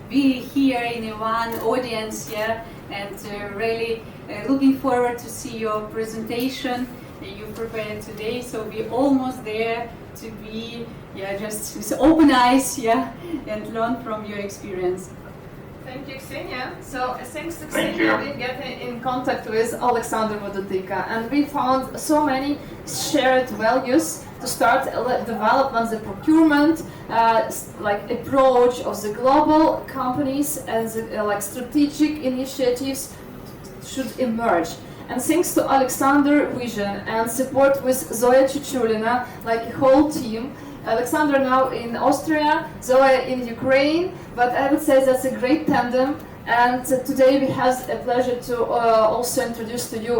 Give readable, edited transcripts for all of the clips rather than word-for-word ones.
be here in one audience, yeah, and really looking forward to see your presentation you prepared today. So we're almost there to be, yeah, just with open eyes, yeah, and learn from your experience. Thank you, Ksenia. So thanks to Ksenia, we get in contact with Olександр Водотика, and we found so many shared values to start development, the procurement, like approach of the global companies and the, like strategic initiatives should emerge. And thanks to Alexander vision and support with Zoya Chečulína, like a whole team. Alexander now in Austria, Zoya in Ukraine, but I would say that's a great tandem. And today we have a pleasure to also introduce to you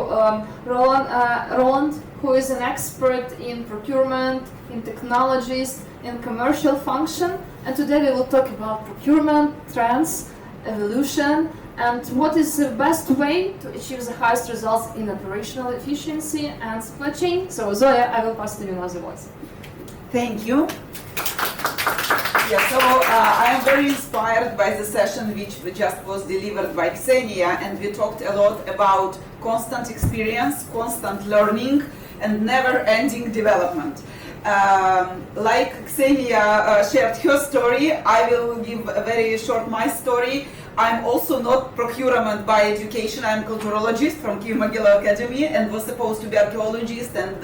Rolанд, who is an expert in procurement, in technologies, in commercial function. And today we will talk about procurement, trends, evolution, and what is the best way to achieve the highest results in operational efficiency and supply chain. So Zoya, I will pass to you now the voice. Thank you. Yeah, so I am very inspired by the session which just was delivered by Ksenia, and we talked a lot about constant experience, constant learning, and never-ending development. Like Ksenia shared her story, I will give a very short my story. I'm also not procurement by education. I'm culturologist from Kyiv-Mogila Academy and was supposed to be archaeologist and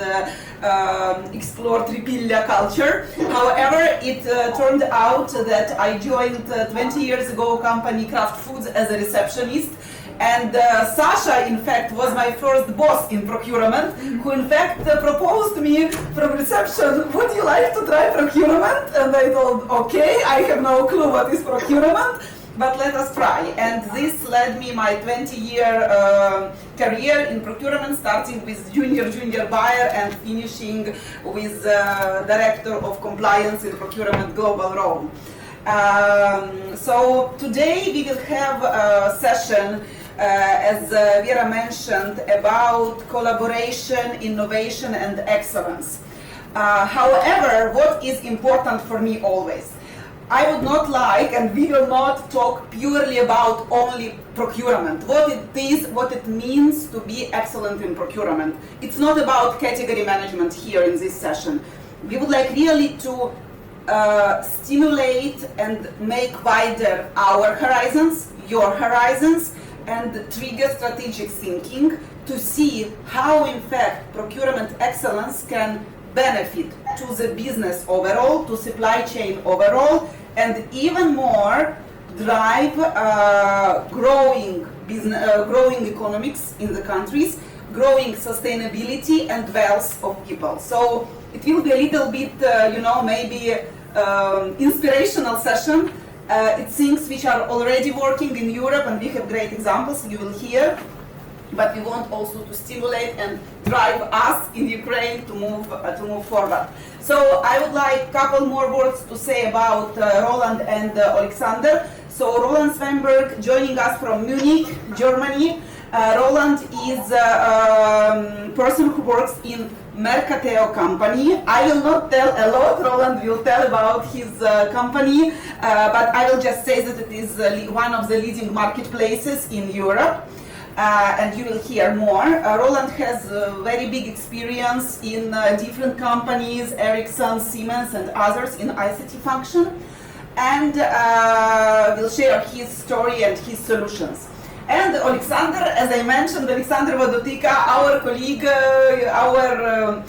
explore Tripilya culture. However, it turned out that I joined 20 years ago company Kraft Foods as a receptionist. And Sasha, in fact, was my first boss in procurement, who in fact proposed me from reception, would you like to try procurement? And I told, okay, I have no clue what is procurement, but let us try. And this led me my 20-year career in procurement, starting with junior buyer and finishing with director of compliance in procurement global role. So today we will have a session, as Vera mentioned, about collaboration, innovation and excellence. However, what is important for me always? I would not like, and we will not talk purely about only procurement, what it is, what it means to be excellent in procurement. It's not about category management here in this session. We would like really to stimulate and make wider our horizons, your horizons, and trigger strategic thinking to see how in fact procurement excellence can benefit to the business overall, to supply chain overall, and even more drive growing economics in the countries, growing sustainability and wealth of people. So it will be a little bit, maybe inspirational session. It's things which are already working in Europe, and we have great examples you will hear. But we want also to stimulate and drive us in Ukraine to move forward. So I would like a couple more words to say about Rolанд and Olександр. So Rolанд Svennberg joining us from Munich, Germany. Rolанд is a person who works in Mercateo company. I will not tell a lot, Rolанд will tell about his company, but I will just say that it is one of the leading marketplaces in Europe. And you will hear more. Rolанд has very big experience in different companies, Ericsson, Siemens and others in ICT function, and will share his story and his solutions. And Olександр, as I mentioned, Олександр Водотика, our colleague, our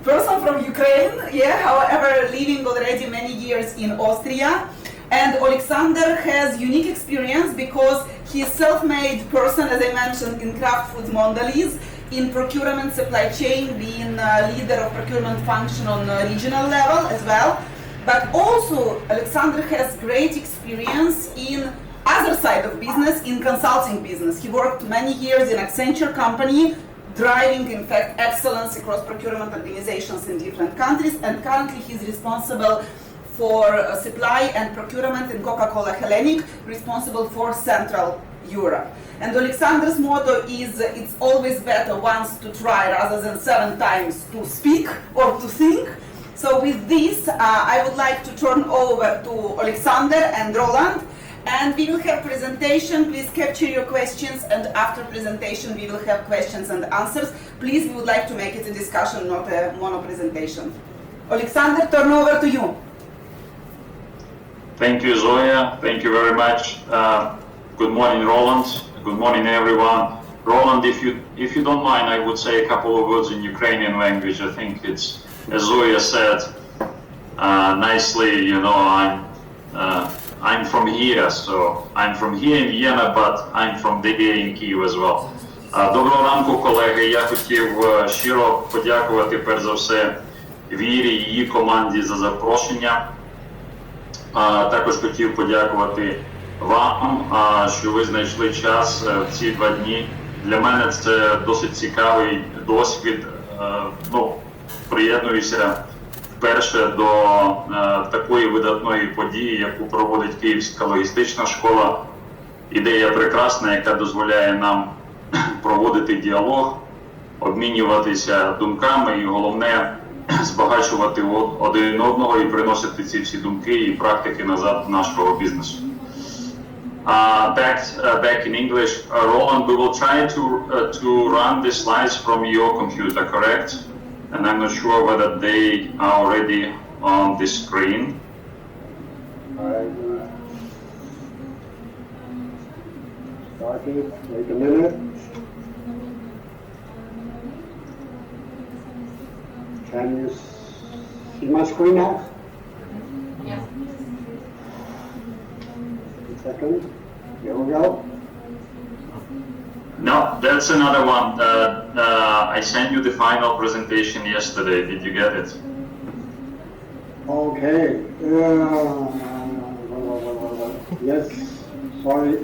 person from Ukraine, however, living already many years in Austria. And Olександр has unique experience because he's self-made person, as I mentioned, in Kraft Foods Mondelez, in procurement supply chain, being leader of procurement function on a regional level as well. But also, Olександр has great experience in other side of business, in consulting business. He worked many years in Accenture company, driving, in fact, excellence across procurement organizations in different countries, and currently he's responsible for supply and procurement in Coca-Cola Hellenic, responsible for Central Europe. And Oleksandr's motto is, it's always better once to try rather than 7 times to speak or to think. So with this, I would like to turn over to Olександр and Rolанд, And we will have presentation. Please capture your questions, and after presentation we will have questions and answers. Please, we would like to make it a discussion, not a mono presentation. Alexander, turn over to you. Thank you, Zoya. Thank you very much. Good morning, Roland. Good morning, everyone. Roland, if you don't mind, I would say a couple of words in Ukrainian language. I think it's, as Zoya said nicely, you know, I'm from here, so I'm from here in Vienna, but I'm from there in Kyiv as well. Доброго ранку, колеги. Я хотів щиро подякувати, перш за все, Вірі і її команді за запрошення. Також хотів подякувати вам, що ви знайшли час в ці 2 дні. Для мене це досить цікавий досвід. Приєднуюся вперше до такої видатної події, яку проводить Київська логістична школа. Ідея прекрасна, яка дозволяє нам проводити діалог, обмінюватися думками і, головне, збагачувати один одного і приносити ці всі думки і практики назад в нашого бізнесу. Back in English, Roland, we will try to run the slides from your computer, correct? And I'm not sure whether they are already on the screen. Wait a minute. Can you see my screen now? Yes. A second. Here we go. No, that's another one. I sent you the final presentation yesterday. Did you get it? Okay. Yes. Sorry.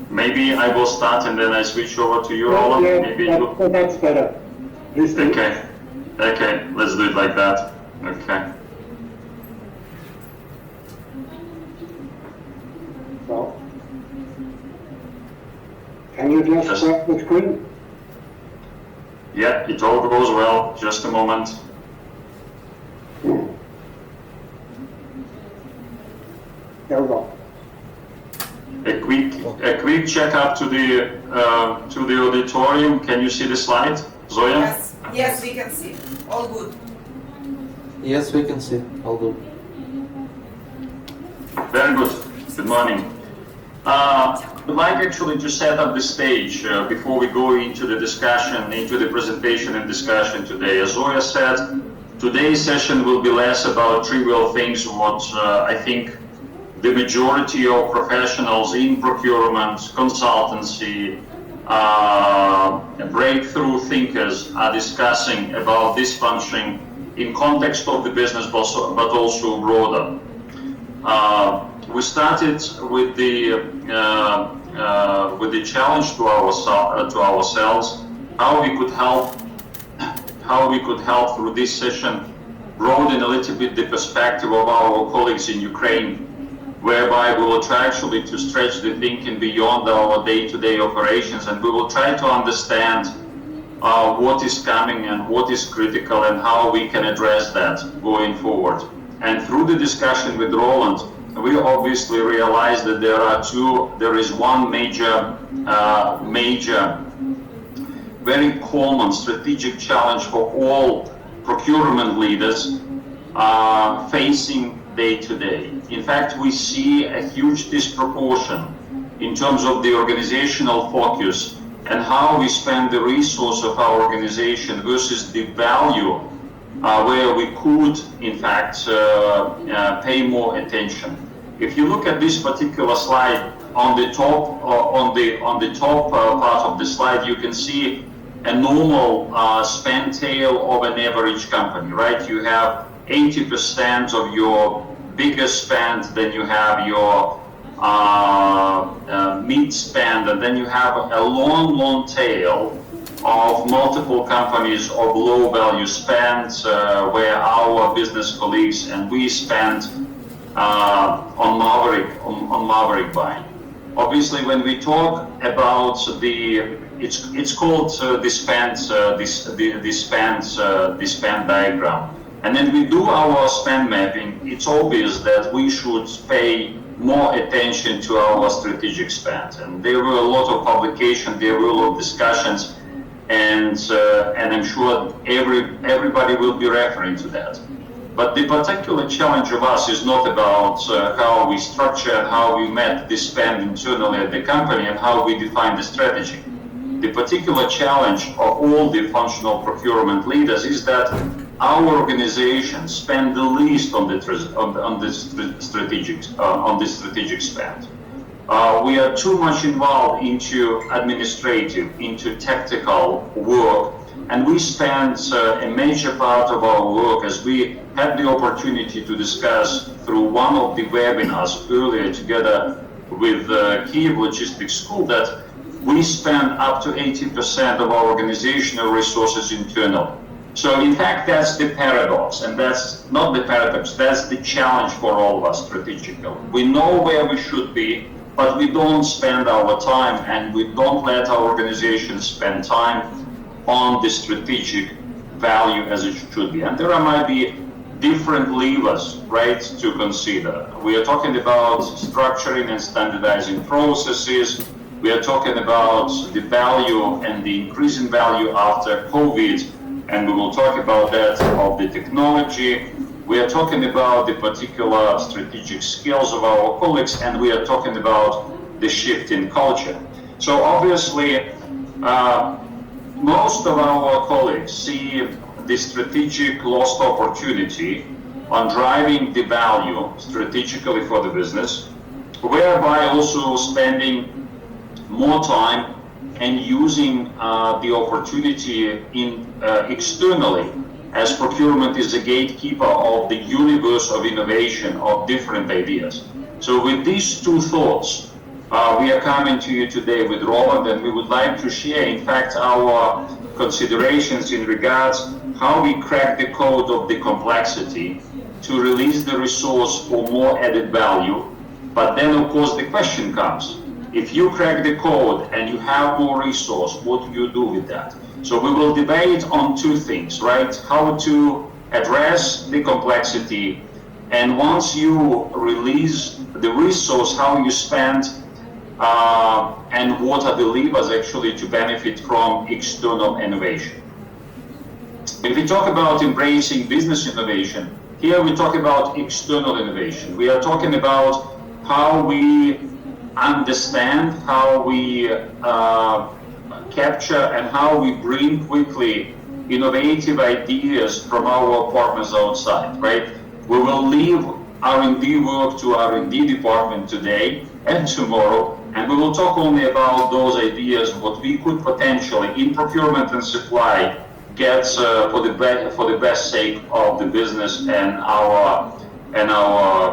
Maybe I will start and then I switch over to you, Roland. Maybe that's better. Please do. Okay, let's do it like that. Okay. So, can you just share the screen? Yeah, it all goes well. Just a moment. There we go. A quick check up to the auditorium. Can you see the slide, Zoya? Yes, we can see. All good. Yes, we can see. All good. Very good. Good morning. I'd like actually to set up the stage before we go into the discussion, into the presentation and discussion today. As Zoya said, today's session will be less about trivial things, what I think the majority of professionals in procurement, consultancy, breakthrough thinkers are discussing about this function in context of the business, but also broader. We started with the challenge to ourselves how we could help through this session broaden a little bit the perspective of our colleagues in Ukraine, whereby we will try actually to stretch the thinking beyond our day-to-day operations, and we will try to understand what is coming and what is critical and how we can address that going forward. And through the discussion with Roland, we obviously realized that there is one major, very common strategic challenge for all procurement leaders facing day to day. In fact, we see a huge disproportion in terms of the organizational focus and how we spend the resource of our organization versus the value where we could, in fact, pay more attention. If you look at this particular slide, on the top part of the slide, you can see a normal spend tail of an average company, right? You have 80% of your bigger spend, then you have your mid spend, and then you have a long tail of multiple companies of low value spend where our business colleagues and we spend on maverick buying. Obviously, when we talk about it's called the spend diagram. And then we do our spend mapping. It's obvious that we should pay more attention to our strategic spend. And there were a lot of publications, there were a lot of discussions, and I'm sure everybody will be referring to that. But the particular challenge of us is not about how we structure and how we met the spend internally at the company and how we define the strategy. The particular challenge of all the functional procurement leaders is that our organization spend the least on the strategic spend. We are too much involved into administrative, into tactical work, and we spend a major part of our work, as we had the opportunity to discuss through one of the webinars earlier together with Kyiv Logistics School, that we spend up to 80% of our organizational resources internal. So in fact, that's the paradox, and that's not the paradox, that's the challenge for all of us strategically. We know where we should be, but we don't spend our time, and we don't let our organization spend time on the strategic value as it should be. And there might be different levers, right, to consider. We are talking about structuring and standardizing processes. We are talking about the value and the increase in value after COVID, and we will talk about that of the technology. We are talking about the particular strategic skills of our colleagues, and we are talking about the shift in culture. So obviously, most of our colleagues see the strategic lost opportunity on driving the value strategically for the business, whereby also spending more time and using the opportunity externally, as procurement is a gatekeeper of the universe of innovation of different ideas. So with these two thoughts, we are coming to you today with Roland, and we would like to share, in fact, our considerations in regards how we crack the code of the complexity to release the resource for more added value. But then, of course, the question comes, if you crack the code and you have more resource, what do you do with that? So we will debate on two things, right? How to address the complexity, and once you release the resource, how you spend, and what are the levers actually to benefit from external innovation. If we talk about embracing business innovation, here we talk about external innovation. We are talking about how we understand, how we capture, and how we bring quickly innovative ideas from our partners outside, right? We will leave R&D work to R&D department today and tomorrow, and we will talk only about those ideas, what we could potentially, in procurement and supply, get for the best sake of the business and our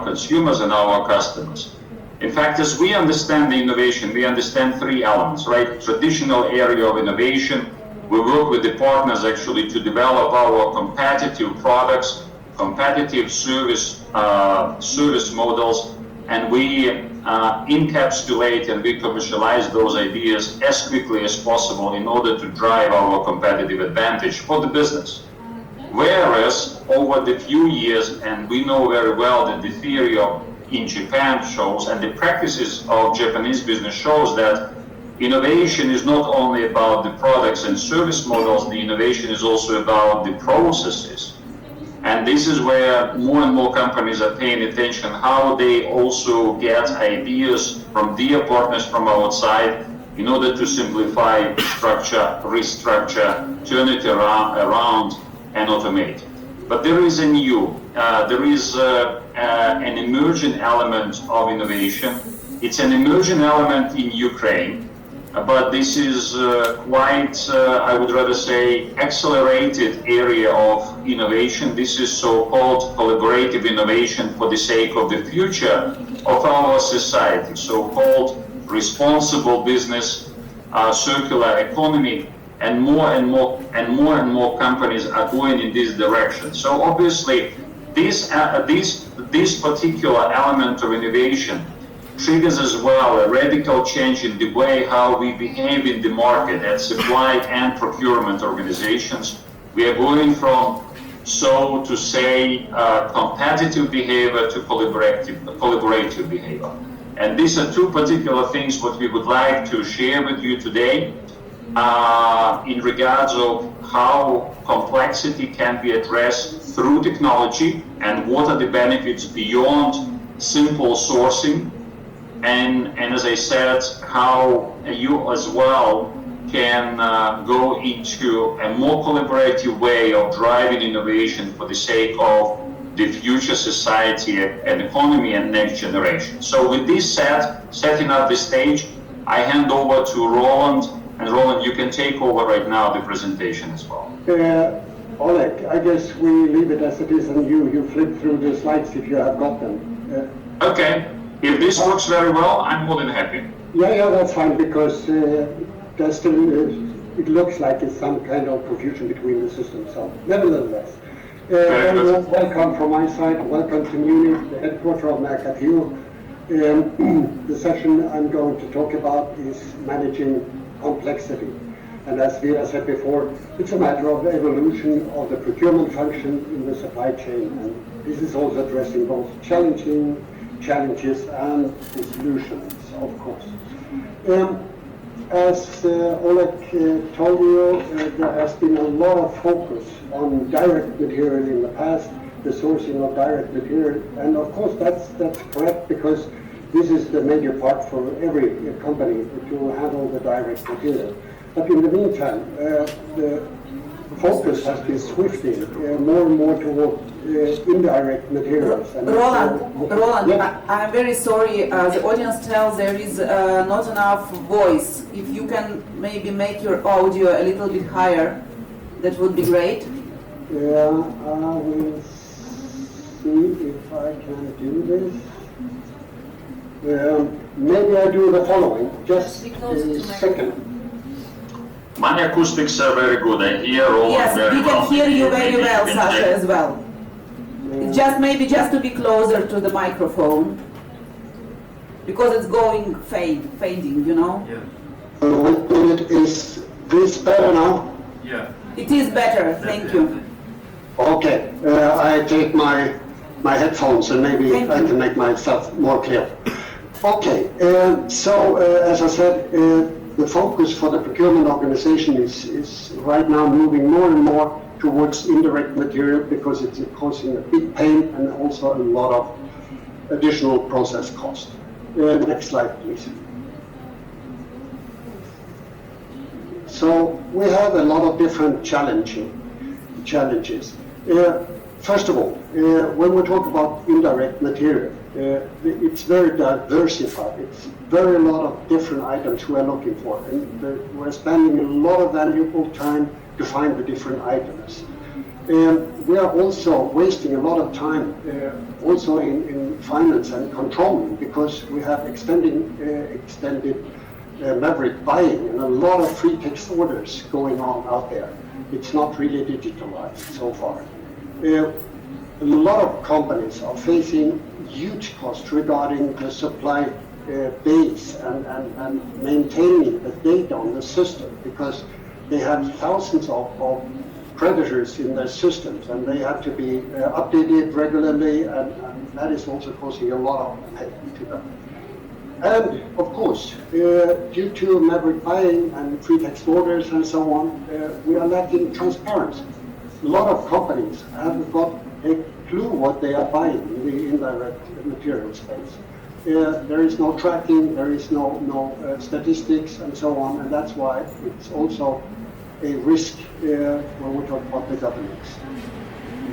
consumers and our customers. In fact, as we understand the innovation, we understand three elements, right? Traditional area of innovation. We work with the partners actually to develop our competitive products, competitive service models, and we encapsulate and we commercialize those ideas as quickly as possible in order to drive our competitive advantage for the business. Whereas over the few years, and we know very well that the theory in Japan shows, and the practices of Japanese business shows, that innovation is not only about the products and service models, the innovation is also about the processes. And this is where more and more companies are paying attention, how they also get ideas from their partners from outside in order to simplify, structure, restructure, turn it around and automate. But there is an emerging element of innovation. It's an emerging element in Ukraine, but this is quite, I would rather say, accelerated area of innovation. This is so-called collaborative innovation for the sake of the future of our society, so-called responsible business, circular economy, and more companies are going in this direction. So obviously, this particular element of innovation triggers as well a radical change in the way how we behave in the market at supply and procurement organizations. We are going from so to say, competitive behavior to collaborative behavior. And these are two particular things what we would like to share with you today in regards of how complexity can be addressed through technology and what are the benefits beyond simple sourcing. And as I said, how you as well can go into a more collaborative way of driving innovation for the sake of the future society and economy and next generation. So with this setting up the stage, I hand over to Roland, and Roland, you can take over right now the presentation as well. Oleg, I guess we leave it as it is, and you flip through the slides if you have got them. Okay, if this works very well, I'm more than happy. Yeah, that's fine, because there's still, it looks like it's some kind of confusion between the systems, so nevertheless. Welcome from my side, welcome to Munich, the headquarters of Mercatio. The session I'm going to talk about is managing complexity. And as Vera said before, it's a matter of the evolution of the procurement function in the supply chain. And this is also addressing both challenges and the solutions, of course. As Oleg told you, there has been a lot of focus on direct material in the past, the sourcing of direct material, and of course that's correct, because this is the major part for every company to handle the direct material. But in the meantime, the focus has been shifting more and more toward indirect materials. And Roland, yeah. I'm very sorry, the audience tells there is not enough voice. If you can maybe make your audio a little bit higher, that would be great. Yeah, I will see if I can do this. Maybe I do the following, just a second. My acoustics are very good. I hear Roland Yes, very we well. can hear you very Maybe well, you can Sasha, check. as well. It's just maybe just to be closer to the microphone, because it's going fading, you know? Is this better now? Yeah. It is better, thank you. Okay, I take my headphones and maybe Thank I you. can make myself more clear. Okay, so as I said, the focus for the procurement organization is right now moving more and more towards indirect material, because it's causing a big pain and also a lot of additional process cost. Next slide, please. So we have a lot of different challenges. First of all, when we talk about indirect material, it's very diversified. It's very lot of different items we are looking for, and we're spending a lot of valuable time to find the different items. We are also wasting a lot of time also in finance and controlling, because we have extended maverick buying and a lot of free text orders going on out there. It's not really digitalized so far. A lot of companies are facing huge costs regarding the supply base and maintaining the data on the system, because they have thousands of predators in their systems, and they have to be updated regularly, and that is also causing a lot of pain to them. And of course, due to maverick buying and free text orders and so on, we are lacking transparency. A lot of companies haven't got a clue what they are buying in the indirect material space. There is no tracking, there is no statistics and so on, and that's why it's also a risk when we talk about the governance.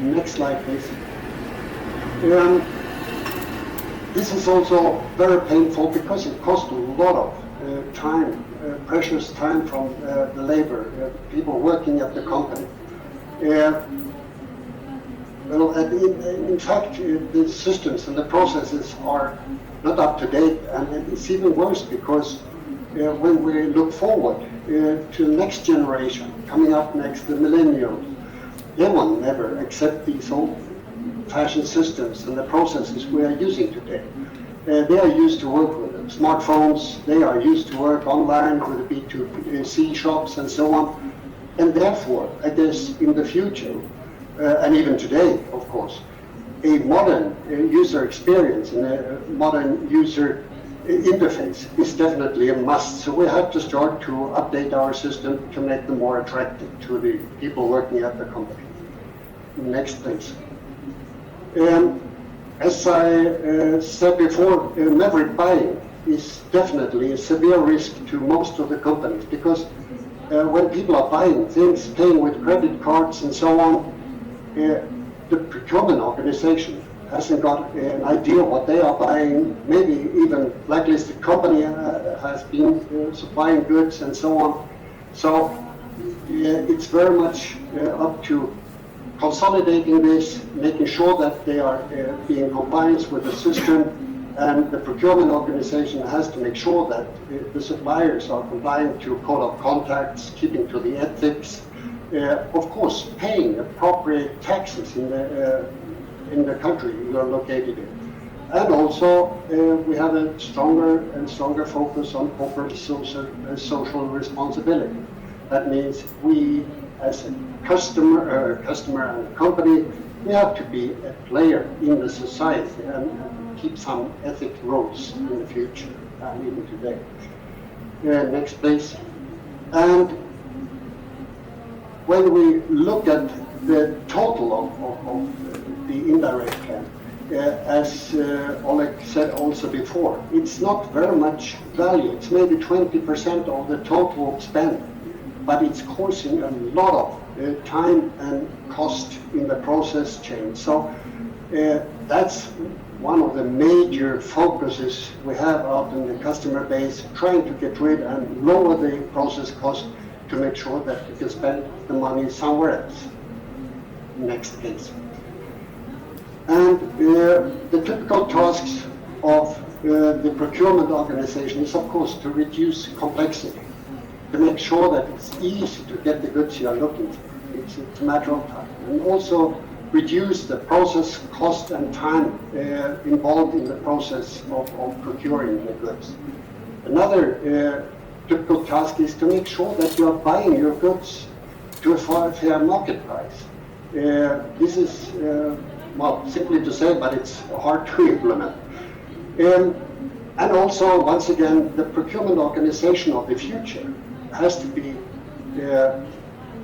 Next slide, please. This is also very painful, because it costs a lot of time, precious time from the labor, people working at the company. Well, in fact, the systems and the processes are not up to date, and it's even worse, because when we look forward to the next generation, coming up next, the millennials, they will never accept these old-fashioned systems and the processes we are using today. They are used to work with smartphones, they are used to work online with the B2C shops and so on, and therefore, I guess in the future, and even today, of course, a modern user experience and a modern user interface is definitely a must. So we have to start to update our system to make them more attractive to the people working at the company. Next, please. As I said before, maverick buying is definitely a severe risk to most of the companies, because when people are buying things, paying with credit cards and so on, the procurement organization hasn't got an idea what they are buying. Maybe even blacklisted company has been supplying goods and so on. So it's very much up to consolidating this, making sure that they are being in compliance with the system, and the procurement organization has to make sure that the suppliers are complying to code of contacts, keeping to the ethics, of course paying appropriate taxes in the country you are located in. And also we have a stronger and stronger focus on corporate social responsibility. That means we as a customer and a company, we have to be a player in the society and keep some ethic rules in the future and even today. Next please. And when we look at the total of the indirect plan, as Oleg said also before, it's not very much value. It's maybe 20% of the total spend, but it's causing a lot of time and cost in the process chain. So that's one of the major focuses we have out in the customer base, trying to get rid and lower the process cost to make sure that you can spend the money somewhere else. Next please. And the typical tasks of the procurement organization is of course to reduce complexity, to make sure that it's easy to get the goods you are looking for. It's a matter of time. And also reduce the process cost and time involved in the process of procuring the goods. Another typical task is to make sure that you are buying your goods to a fair market price. This is, well, simply to say, but it's hard to implement. And also, once again, the procurement organization of the future has to be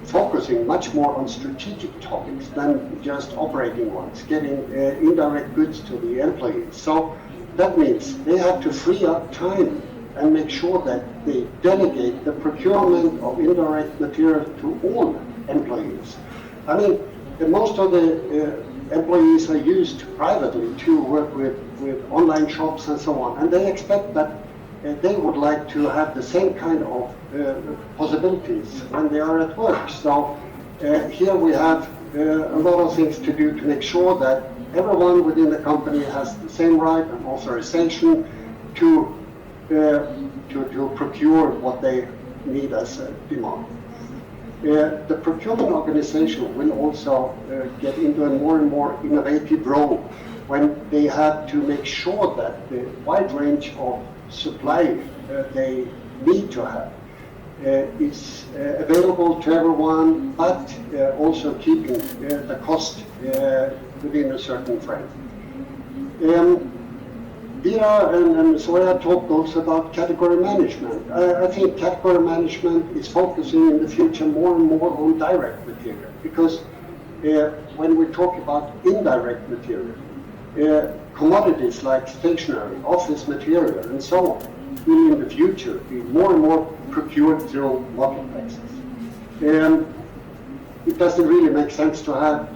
focusing much more on strategic topics than just operating ones, getting indirect goods to the employees. So that means they have to free up time and make sure that they delegate the procurement of indirect material to all employees. I mean, most of the employees are used privately to work with online shops and so on, and they expect that they would like to have the same kind of possibilities when they are at work. So here we have a lot of things to do to make sure that everyone within the company has the same right and authorization to procure what they need as a demand. The procurement organization will also get into a more and more innovative role when they have to make sure that the wide range of supply they need to have is available to everyone, but also keeping the cost within a certain frame. Vera and Zoya talked also about category management. I think category management is focusing in the future more and more on direct material, because when we talk about indirect material, commodities like stationery, office material, and so on will in the future be more and more procured through marketplaces. It doesn't really make sense to have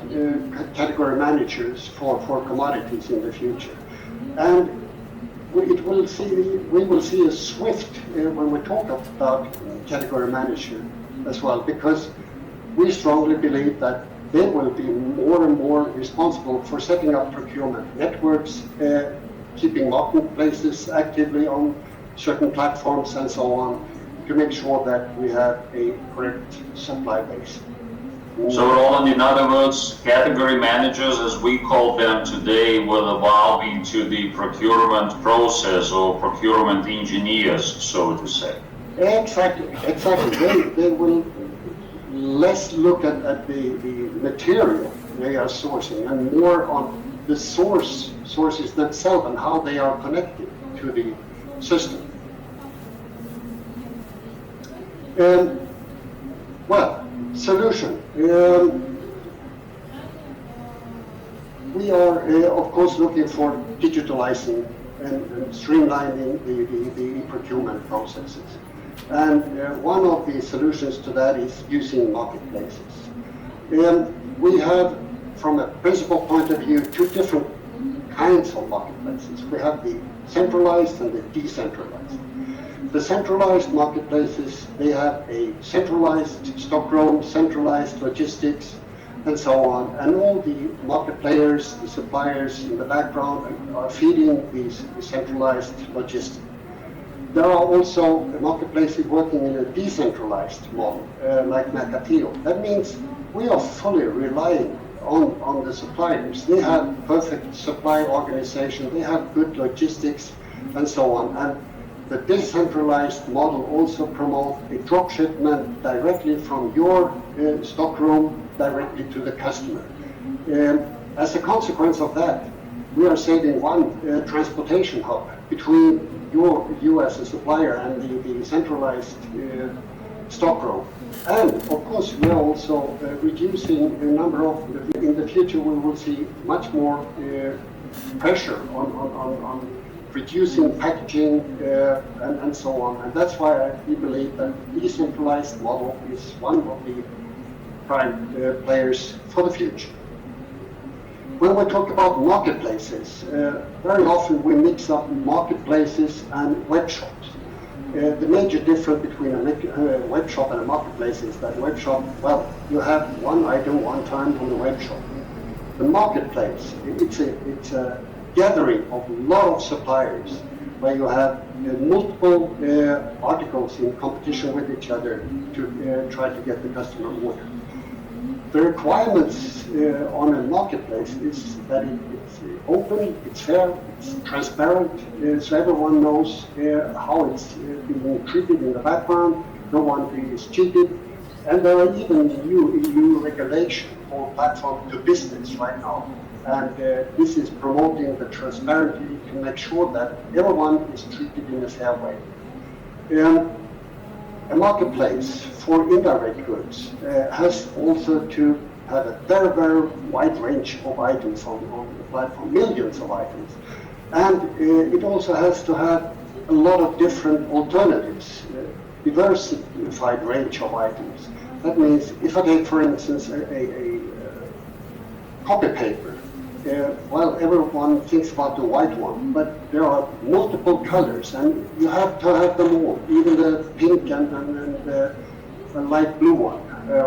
category managers for commodities in the future. And we will see a swift when we talk about category manager as well, because we strongly believe that they will be more and more responsible for setting up procurement networks, keeping marketplaces actively on certain platforms and so on, to make sure that we have a correct supply base. So Roland, in other words, category managers, as we call them today, will evolve into the procurement process or procurement engineers, so to say. Exactly. They will less look at the material they are sourcing, and more on the sources themselves and how they are connected to the system. Well, solution. We are, of course, looking for digitalizing and streamlining the procurement processes. And one of the solutions to that is using marketplaces. We have, from a principal point of view, two different kinds of marketplaces. We have the centralized and the decentralized. The centralized marketplaces, they have a centralized stockroom, centralized logistics, and so on. And all the market players, the suppliers in the background are feeding these centralized logistics. There are also marketplaces working in a decentralized model, like Mercatio. That means we are fully relying on the suppliers. They have perfect supply organization, they have good logistics, and so on. And the decentralized model also promotes a drop shipment directly from your stockroom directly to the customer. As a consequence of that, we are saving one transportation hub between you as a supplier and the centralized stockroom. And of course, we are also reducing the number of, in the future we will see much more pressure on reducing packaging and so on. And that's why we believe that decentralized model is one of the prime players for the future. When we talk about marketplaces, very often we mix up marketplaces and web shops. The major difference between a web shop and a marketplace is that web shop, well, you have one item one time on the web shop. The marketplace, it's a gathering of a lot of suppliers where you have multiple articles in competition with each other to try to get the customer order. The requirements on a marketplace is that it's open, it's fair, it's transparent, so everyone knows how it's being treated in the background, no one is cheated, and there are even new EU regulation for platform to business right now. And this is promoting the transparency to make sure that everyone is treated in a fair way. A marketplace for indirect goods has also to have a very, very wide range of items on the platform, millions of items. And it also has to have a lot of different alternatives, diversified range of items. That means if I take, for instance, a copy paper, well, everyone thinks about the white one, but there are multiple colors, and you have to have them all, even the pink and the light blue one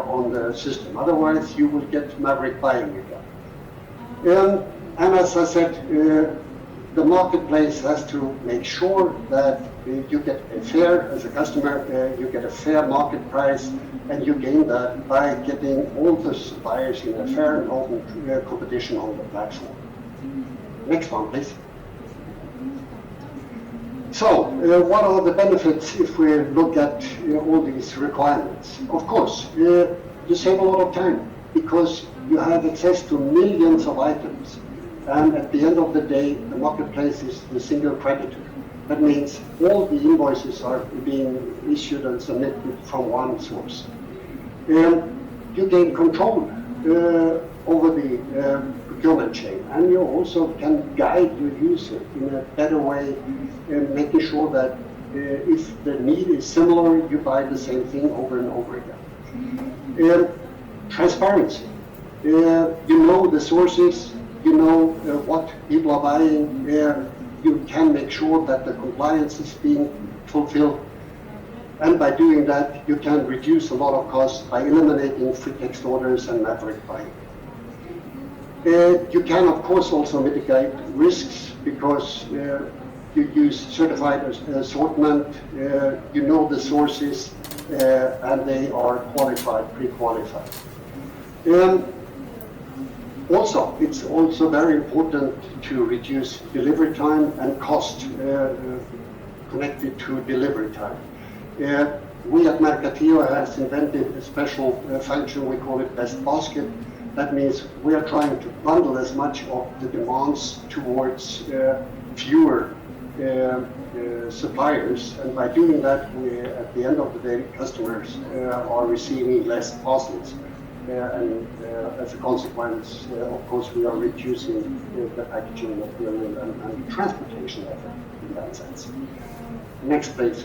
on the system. Otherwise, you will get maverick buying again. And as I said, the marketplace has to make sure that you get a fair, as a customer, you get a fair market price, and you gain that by getting all the suppliers in a fair and open competition on the platform. Next one, please. So, what are the benefits if we look at all these requirements? Of course, you save a lot of time because you have access to millions of items. And at the end of the day, the marketplace is the single creditor. That means all the invoices are being issued and submitted from one source. You gain control over the procurement chain, and you also can guide your user in a better way, making sure that if the need is similar, you buy the same thing over and over again. Transparency. You know the sources, you know what people are buying, you can make sure that the compliance is being fulfilled. And by doing that, you can reduce a lot of costs by eliminating free text orders and maverick buying. You can, of course, also mitigate risks because you use certified assortment, you know the sources, and they are qualified, pre-qualified. Also, it's also very important to reduce delivery time and cost connected to delivery time. We at Mercatio has invented a special function, we call it Best Basket, That means we are trying to bundle as much of the demands towards fewer suppliers, and by doing that, we, at the end of the day, customers are receiving less parcels. And as a consequence, of course, we are reducing the packaging material and transportation effort in that sense. Next, please.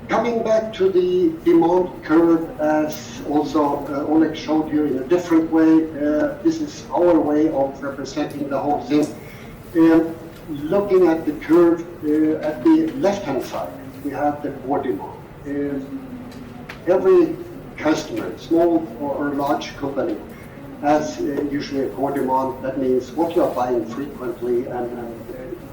Coming back to the demand curve, as also Oleg showed you in a different way, this is our way of representing the whole thing. Looking at the curve at the left-hand side, we have the core demand. Every customer, small or large company, has usually a core demand. That means what you are buying frequently, and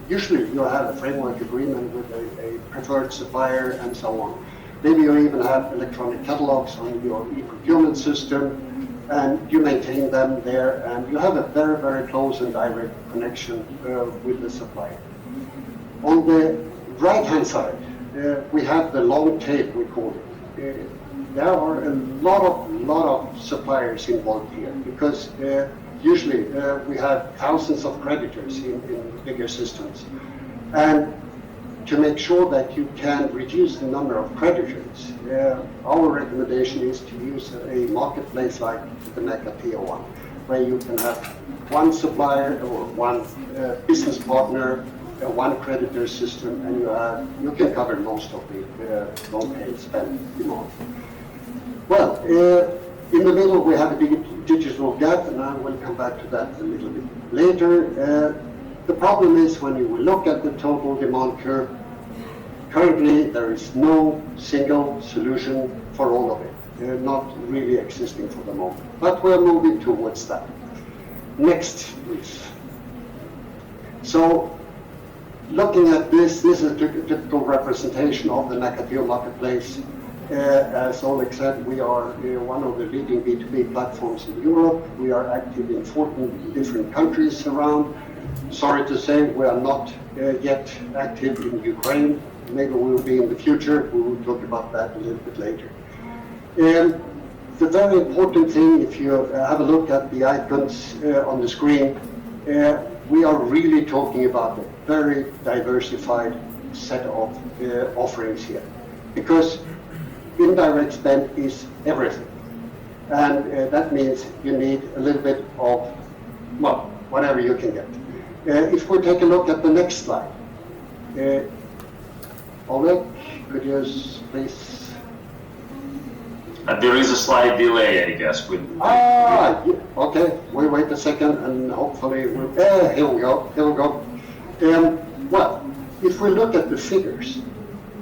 usually you have a framework agreement with a preferred supplier and so on. Maybe you even have electronic catalogs on your e-procurement system, and you maintain them there, and you have a very, very close and direct connection with the supplier. On the right-hand side, we have the long tail, we call it. There are a lot of suppliers involved here, because usually we have thousands of creditors in bigger systems. And to make sure that you can reduce the number of creditors, our recommendation is to use a marketplace like the Mercatio one, where you can have one supplier or one business partner, one creditor system, and you can cover most of the long-tail spend demand. Well, in the middle we have a digital gap, and I will come back to that a little bit later. The problem is when you look at the total demand curve, currently there is no single solution for all of it, not really existing for the moment, but we're moving towards that. Next, please. So, looking at this is a typical representation of the Mercatio marketplace. As Oleg said, we are one of the leading B2B platforms in Europe. We are active in 14 different countries around. Sorry to say, we are not yet active in Ukraine. Maybe we will be in the future. We will talk about that a little bit later. The very important thing, if you have a look at the icons on the screen, we are really talking about a very diversified set of offerings here, because indirect spend is everything, and that means you need a little bit of, well, whatever you can get. If we take a look at the next slide, Oleg, could you please? There is a slight delay, I guess. Okay, we wait a second, and hopefully we'll, here we go. Well, if we look at the figures,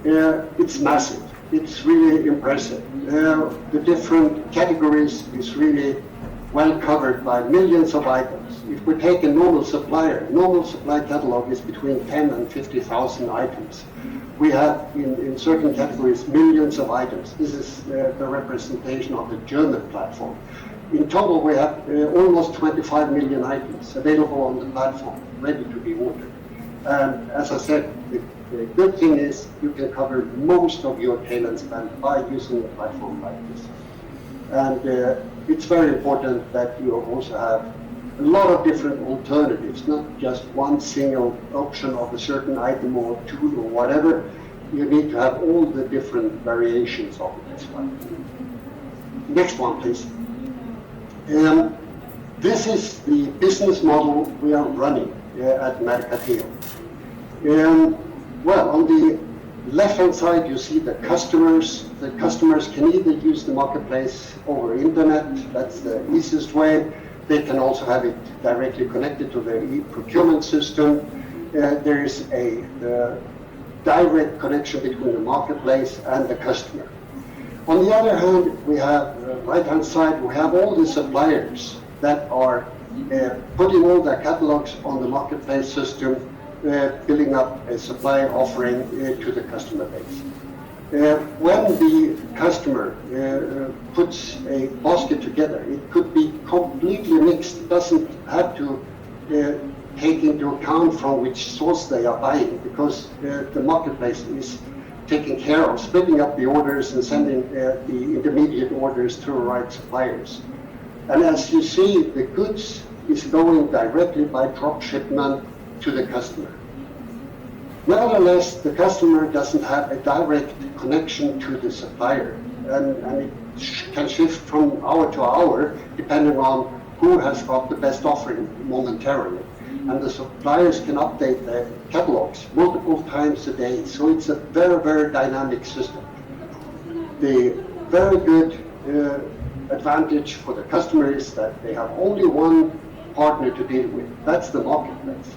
it's massive. It's really impressive. The different categories is really well covered by millions of items. If we take a normal supply catalog is between 10 and 50,000 items. We have in certain categories millions of items. This is the representation of the German platform. In total, we have almost 25 million items available on the platform, ready to be ordered. And as I said, the good thing is you can cover most of your tail and spend by using a platform like this. And it's very important that you also have a lot of different alternatives, not just one single option of a certain item or tool or whatever. You need to have all the different variations of it as well. Next one, please. This is the business model we are running at Mercatio. Well, on the left-hand side, you see the customers. The customers can either use the marketplace over internet, that's the easiest way. They can also have it directly connected to their e-procurement system. There is a direct connection between the marketplace and the customer. On the other hand, we have, right-hand side, we have all the suppliers that are putting all their catalogs on the marketplace system, building up a supply offering to the customer base. When the customer puts a basket together, it could be completely mixed. It doesn't have to take into account from which source they are buying, because the marketplace is taking care of splitting up the orders and sending the intermediate orders to the right suppliers. And as you see, the goods is going directly by drop shipment to the customer. Nevertheless, the customer doesn't have a direct connection to the supplier, and it can shift from hour to hour depending on who has got the best offering momentarily. And the suppliers can update their catalogs multiple times a day, so it's a very, very dynamic system. The very good advantage for the customer is that they have only one partner to deal with. That's the marketplace.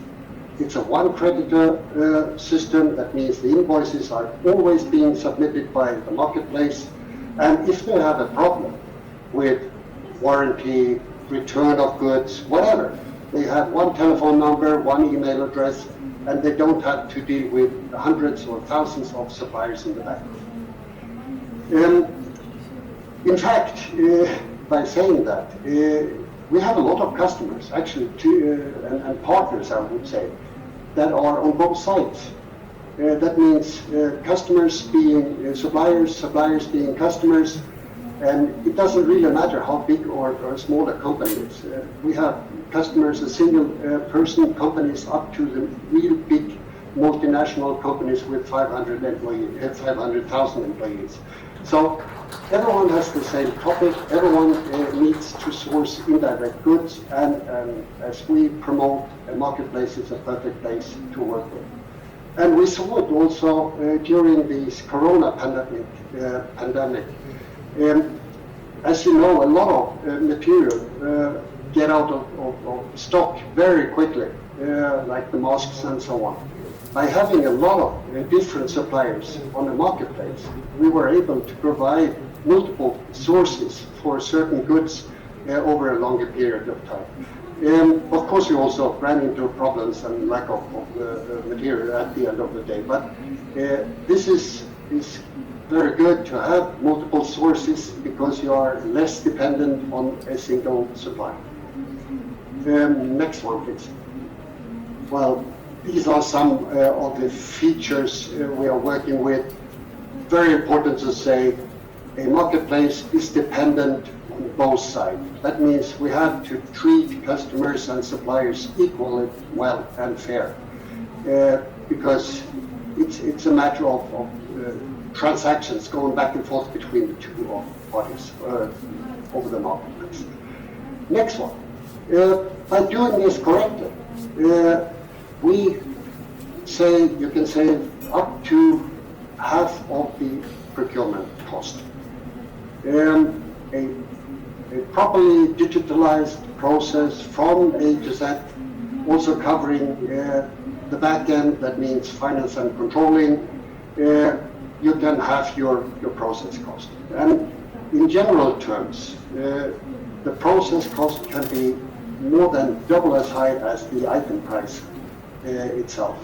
It's a one creditor system. That means the invoices are always being submitted by the marketplace. And if they have a problem with warranty, return of goods, whatever, they have one telephone number, one email address, and they don't have to deal with hundreds or thousands of suppliers in the back. In fact, by saying that, we have a lot of customers, actually, and partners, I would say, that are on both sides. That means customers being suppliers, suppliers being customers, and it doesn't really matter how big or small a company is. We have customers, single person companies, up to the real big multinational companies with 500,000 employees. So everyone has the same topic. Everyone needs to source indirect goods, and as we promote, a marketplace is a perfect place to work with. And we saw it also during this Corona pandemic. As you know, a lot of material get out of stock very quickly, like the masks and so on. By having a lot of different suppliers on the marketplace, we were able to provide multiple sources for certain goods over a longer period of time. Of course, we also ran into problems and lack of material at the end of the day, but this is very good to have multiple sources because you are less dependent on a single supply. Next one, please. Well, these are some of the features we are working with. Very important to say, a marketplace is dependent on both sides. That means we have to treat customers and suppliers equally well and fair, because it's a matter of transactions going back and forth between the two parties over the marketplace. Next one. By doing this correctly, we say you can save up to half of the procurement cost. A properly digitalized process from A to Z, also covering the back end, that means finance and controlling, you can have your process cost. And in general terms, the process cost can be more than double as high as the item price itself.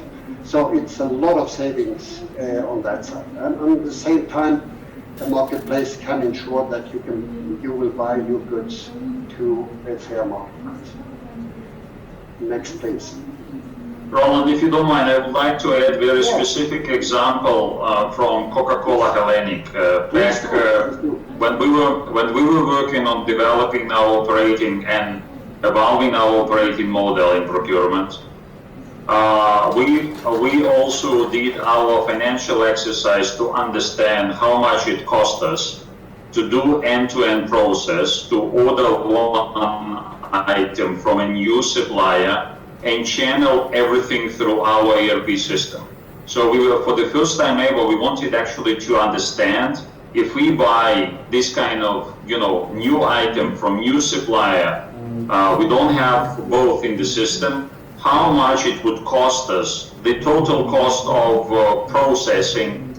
So it's a lot of savings on that side. And at the same time, the marketplace can ensure that you will buy your goods to a fair market price. Next, please. Roland, if you don't mind, I would like to add a very specific example from Coca-Cola Hellenic. Back when we were working on developing our operating and evolving our operating model in procurement, we also did our financial exercise to understand how much it cost us to do end-to-end process, to order one item from a new supplier and channel everything through our ERP system. So we were, for the first time ever, we wanted actually to understand if we buy this kind of, new item from new supplier, we don't have both in the system, how much it would cost us, the total cost of processing,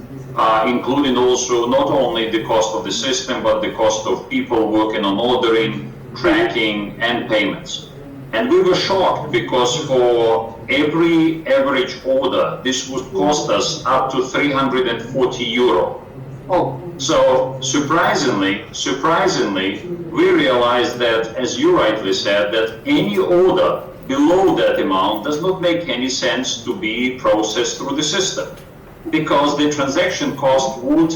including also not only the cost of the system, but the cost of people working on ordering, tracking, and payments. And we were shocked because for every average order, this would cost us up to 340 euro. Oh. So surprisingly, we realized that, as you rightly said, that any order below that amount does not make any sense to be processed through the system. because the transaction cost would,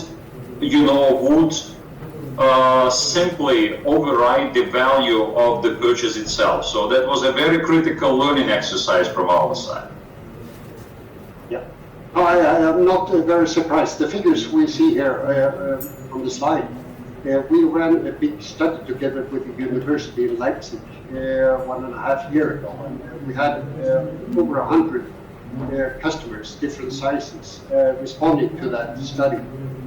simply override the value of the purchase itself. So that was a very critical learning exercise from our side. Yeah. No, I am not very surprised. The figures we see here on the slide, we ran a big study together with the university in Leipzig 1.5 years ago, and we had over 100 customers, different sizes, responding to that study.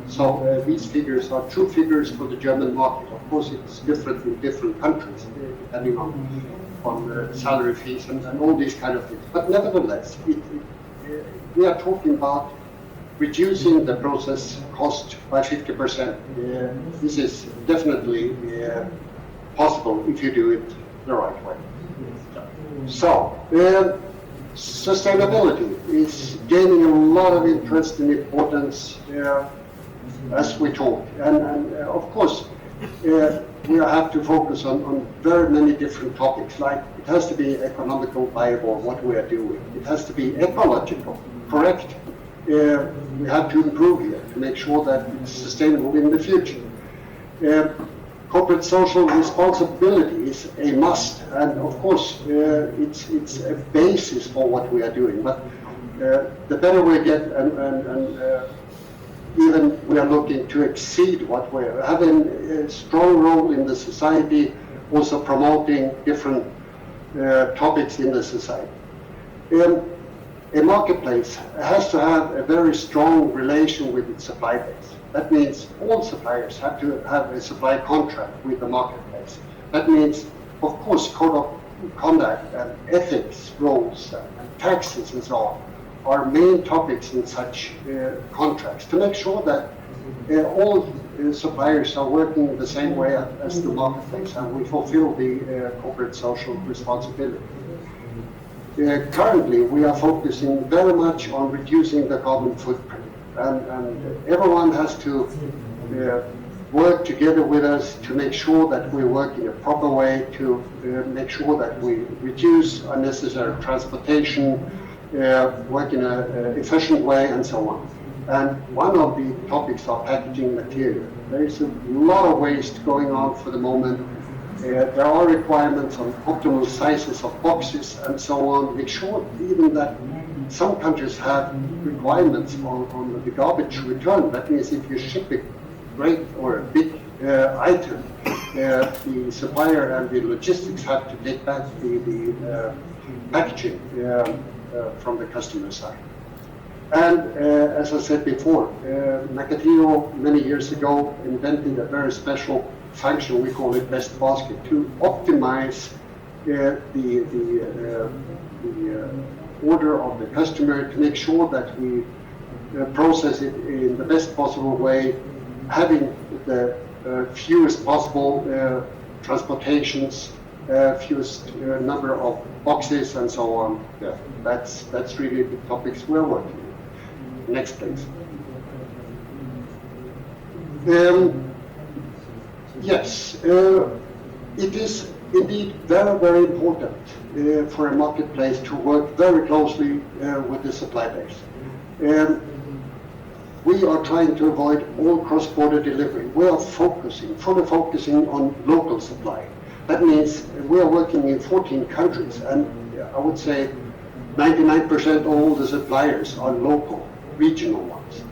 So these figures are true figures for the German market. Of course, it's different in different countries, depending on salary fees and all these kind of things. But nevertheless, we are talking about reducing the process cost by 50%. This is definitely possible if you do it the right way. So, sustainability is gaining a lot of interest and importance as we talk. And of course, we have to focus on very many different topics, like it has to be economical viable, what we are doing. It has to be ecological, correct. We have to improve here to make sure that it's sustainable in the future. Corporate social responsibility is a must, and of course it's a basis for what we are doing. But the better we get, and even we are looking to exceed what we're having a strong role in the society, also promoting different topics in the society. A marketplace has to have a very strong relation with its supply base. That means all suppliers have to have a supply contract with the marketplace. That means, of course, code of conduct and ethics rules and taxes and so on are main topics in such contracts to make sure that all suppliers are working the same way as the marketplace and we fulfill the corporate social responsibility. Currently, we are focusing very much on reducing the carbon footprint, and everyone has to work together with us to make sure that we work in a proper way, to make sure that we reduce unnecessary transportation, work in an efficient way, and so on. And one of the topics are packaging material. There is a lot of waste going on for the moment. There are requirements on optimal sizes of boxes and so on. Make sure even that some countries have requirements on the garbage return. That means if you ship a great or a big item, the supplier and the logistics have to take back the packaging from the customer side. And as I said before, Macatio many years ago invented a very special function, we call it best basket, to optimize the order of the customer, to make sure that we process it in the best possible way, having the fewest possible transportations, fewest number of boxes and so on. Yeah, that's really the topics we're working with. Next, please. Yes, it is indeed very, very important for a marketplace to work very closely with the supply base. We are trying to avoid all cross-border delivery. We are fully focusing on local supply. That means we are working in 14 countries, and I would say 99% of all the suppliers are local, regional ones.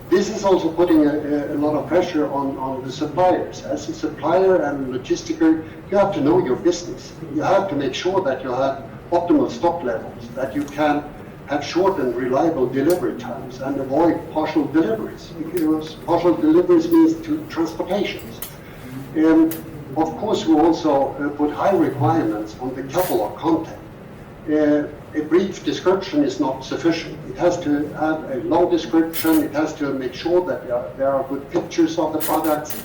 This is also putting a lot of pressure on the suppliers. As a supplier and logistiker, you have to know your business. You have to make sure that you have optimal stock levels, that you can have short and reliable delivery times and avoid partial deliveries, because partial deliveries means to transportations. Of course, we also put high requirements on the catalog content. A brief description is not sufficient. It has to have a long description. It has to make sure that there are good pictures of the products,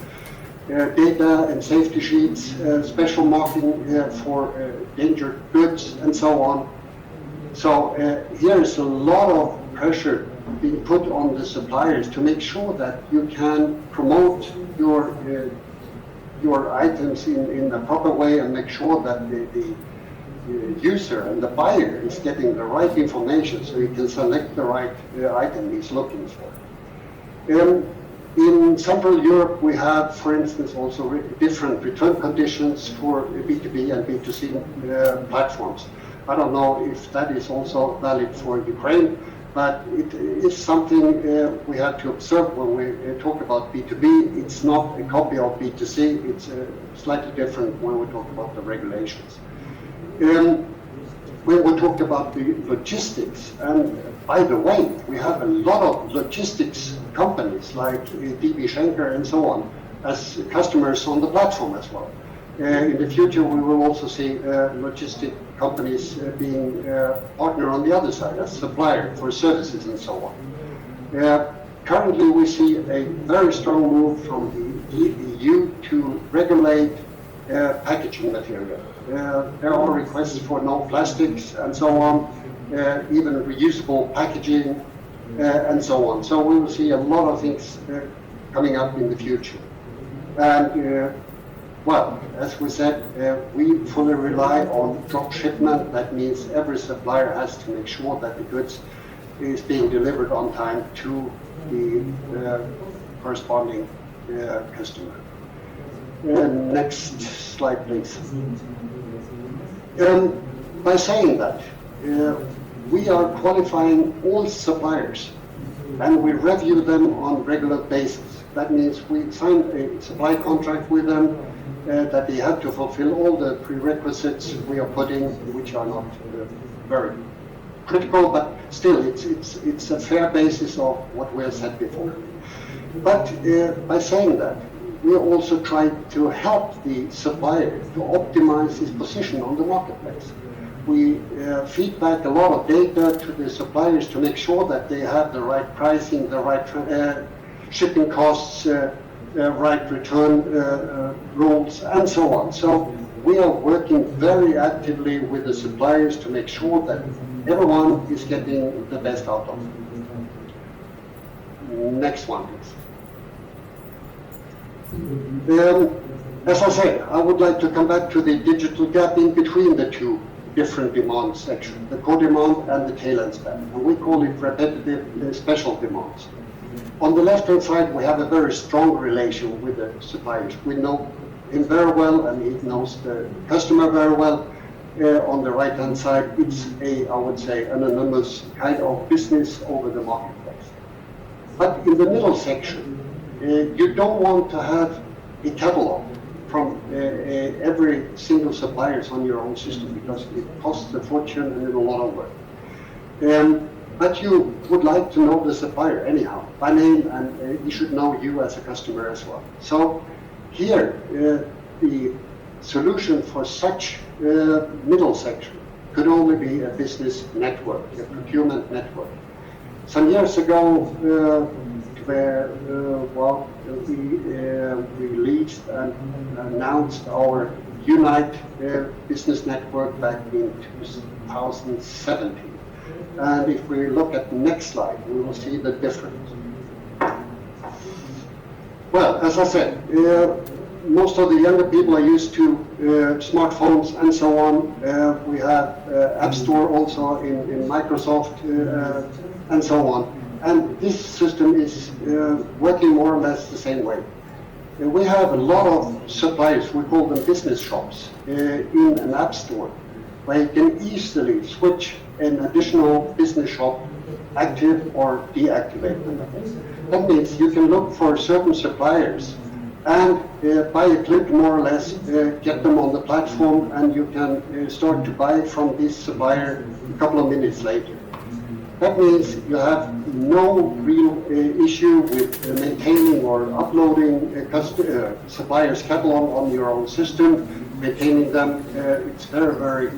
data and safety sheets, special marking for endangered goods, and so on. So here is a lot of pressure being put on the suppliers to make sure that you can promote your items in the proper way and make sure that user and the buyer is getting the right information so he can select the right item he's looking for. In Central Europe, we have, for instance, also different return conditions for B2B and B2C platforms. I don't know if that is also valid for Ukraine, but it is something we have to observe when we talk about B2B. It's not a copy of B2C, it's slightly different when we talk about the regulations. When we talk about the logistics, and by the way, we have a lot of logistics companies like DB Schenker and so on as customers on the platform as well. In the future, we will also see logistic companies being partner on the other side as supplier for services and so on. Currently, we see a very strong move from the EU to regulate packaging material. There are requests for no plastics and so on, even reusable packaging and so on. So we will see a lot of things coming up in the future. And well, as we said, we fully rely on drop shipment. That means every supplier has to make sure that the goods is being delivered on time to the corresponding customer. Next slide, please. By saying that, we are qualifying all suppliers and we review them on regular basis. That means we sign a supply contract with them that they have to fulfill all the prerequisites we are putting, which are not very critical, but still it's a fair basis of what we have said before. But by saying that, we also try to help the supplier to optimize his position on the marketplace. We feed back a lot of data to the suppliers to make sure that they have the right pricing, the right shipping costs, right return rules, and so on. So we are working very actively with the suppliers to make sure that everyone is getting the best out of it. Next one, please. As I said, I would like to come back to the digital gap in between the two different demand sections, the core demand and the tail end spend. And we call it repetitive special demands. On the left-hand side, we have a very strong relation with the suppliers. We know him very well, and he knows the customer very well. On the right-hand side, it's I would say, an anonymous kind of business over the marketplace. But in the middle section, you don't want to have a catalog from every single supplier on your own system because it costs a fortune and a lot of work. But you would like to know the supplier anyhow by name, and he should know you as a customer as well. So here, the solution for such middle section could only be a business network, a procurement network. Some years ago, where we released and announced our Unite business network back in 2017. And if we look at the next slide, we will see the difference. Well, as I said, most of the younger people are used to smartphones and so on. We have App Store also in Microsoft and so on. And this system is working more or less the same way. We have a lot of suppliers, we call them business shops, in an app store, where you can easily switch an additional business shop active or deactivate them. That means you can look for certain suppliers and by a click more or less get them on the platform, and you can start to buy from this supplier a couple of minutes later. That means you have no real issue with maintaining or uploading a supplier's catalog on your own system, maintaining them. It's very, very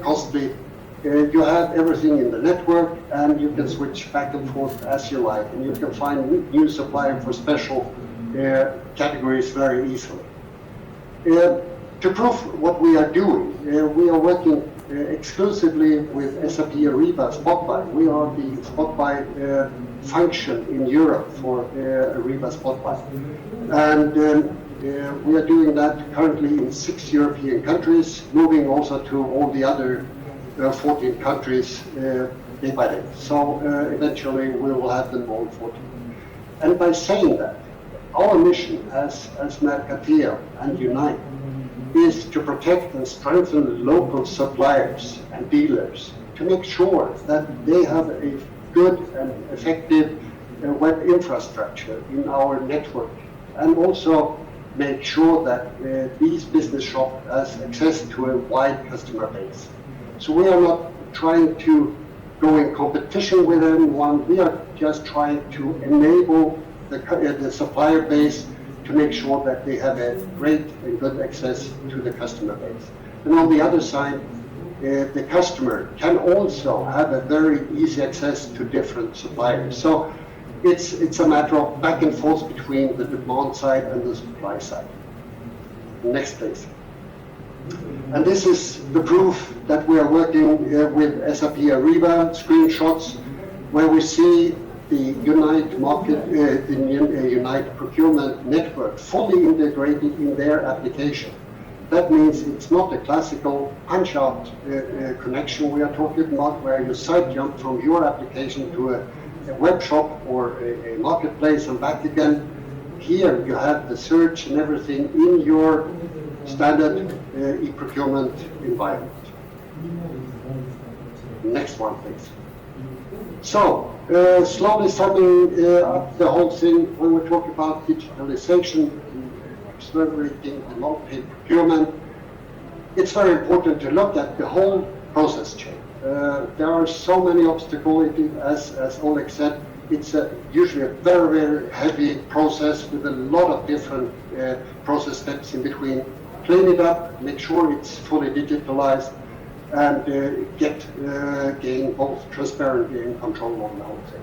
costly. You have everything in the network, and you can switch back and forth as you like, and you can find new supplier for special categories very easily. To prove what we are doing, we are working exclusively with SAP Ariba Spotbuy. We are the Spotbuy function in Europe for Ariba Spotbuy. And We are doing that currently in 6 European countries, moving also to all the other 14 countries day by day. So eventually we will have them all 14. And by saying that, our mission as Mercatillo and Unite is to protect and strengthen local suppliers and dealers to make sure that they have a good and effective web infrastructure in our network, and also make sure that these business shops has access to a wide customer base. So we are not trying to go in competition with anyone, we are just trying to enable the supplier base to make sure that they have a great and good access to the customer base. And on the other side, the customer can also have a very easy access to different suppliers. So it's a matter of back and forth between the demand side and the supply side. Next, please. And this is the proof that we are working with SAP Ariba screenshots, where we see the Unite market, the Unite procurement network fully integrated in their application. That means it's not a classical punch-out connection we are talking about, where you side jump from your application to a web shop or a marketplace and back again. Here you have the search and everything in your standard e-procurement environment. Next one, please. So, slowly summing up the whole thing, when we talk about digitalization, accelerating the long-tail procurement, it's very important to look at the whole process chain. There are so many obstacles, as Oleg said, it's usually a very, very heavy process with a lot of different process steps in between. Clean it up, make sure it's fully digitalized, and gain both transparency and control on the whole thing.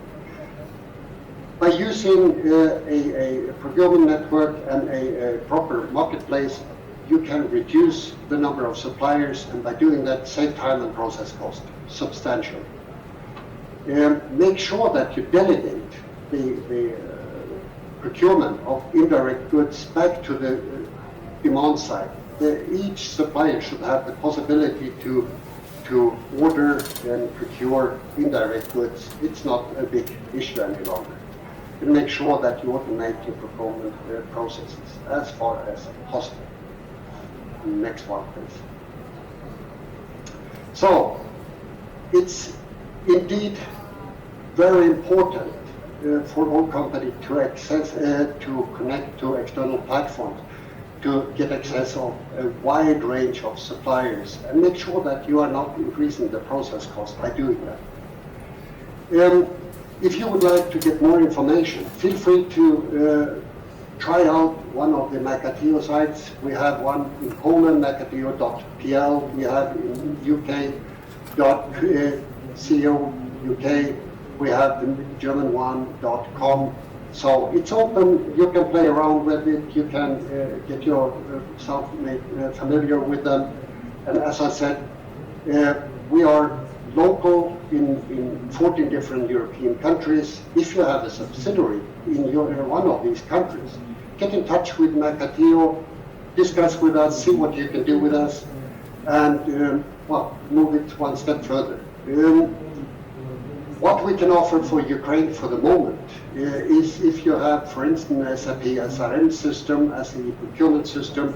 By using a procurement network and a proper marketplace, you can reduce the number of suppliers, and by doing that, save time and process cost substantially. Make sure that you delegate the procurement of indirect goods back to the demand side. Each supplier should have the possibility to order and procure indirect goods. It's not a big issue any longer. And make sure that you automate your procurement processes as far as possible. Next one, please. So, it's indeed very important for all companies to access, to connect to external platforms, to get access of a wide range of suppliers, and make sure that you are not increasing the process cost by doing that. If you would like to get more information, feel free to try out one of the Mercatillo sites. We have one in Poland, mercatillo.pl. We have in UK.co UK. We have the German one.com. So it's open, you can play around with it, you can get yourself familiar with them. And as I said, we are local in 14 different European countries. If you have a subsidiary in one of these countries, get in touch with Mercatillo, discuss with us, see what you can do with us, and move it one step further. What we can offer for Ukraine for the moment is, if you have, for instance, SAP SRM system as a procurement system,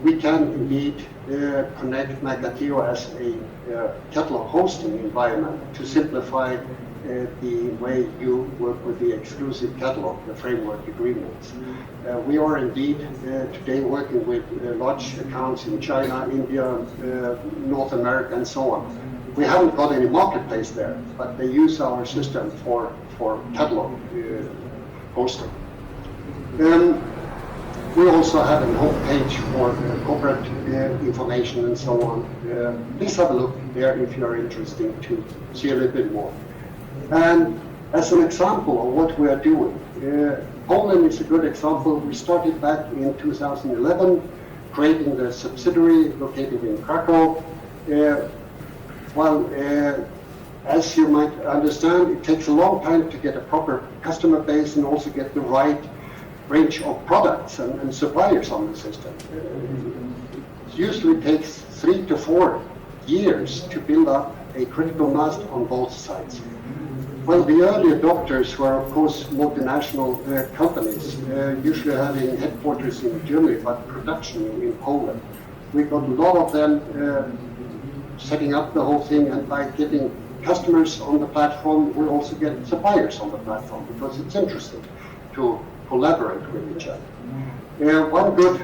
we can indeed connect Mercatillo as a catalog hosting environment to simplify the way you work with the exclusive catalog, the framework agreements. We are indeed today working with large accounts in China, India, North America, and so on. We haven't got any marketplace there, but they use our system for catalog hosting. We also have a homepage for corporate information and so on. Please have a look there if you are interested to see a little bit more. And as an example of what we are doing, Poland is a good example. We started back in 2011, creating the subsidiary located in Krakow. As you might understand, it takes a long time to get a proper customer base and also get the right range of products and suppliers on the system. It usually takes 3 to 4 years to build up a critical mass on both sides. Well, the early adopters were, of course, multinational companies, usually having headquarters in Germany, but production in Poland. We got a lot of them setting up the whole thing, and by getting customers on the platform, we also get suppliers on the platform, because it's interesting to collaborate with each other. One good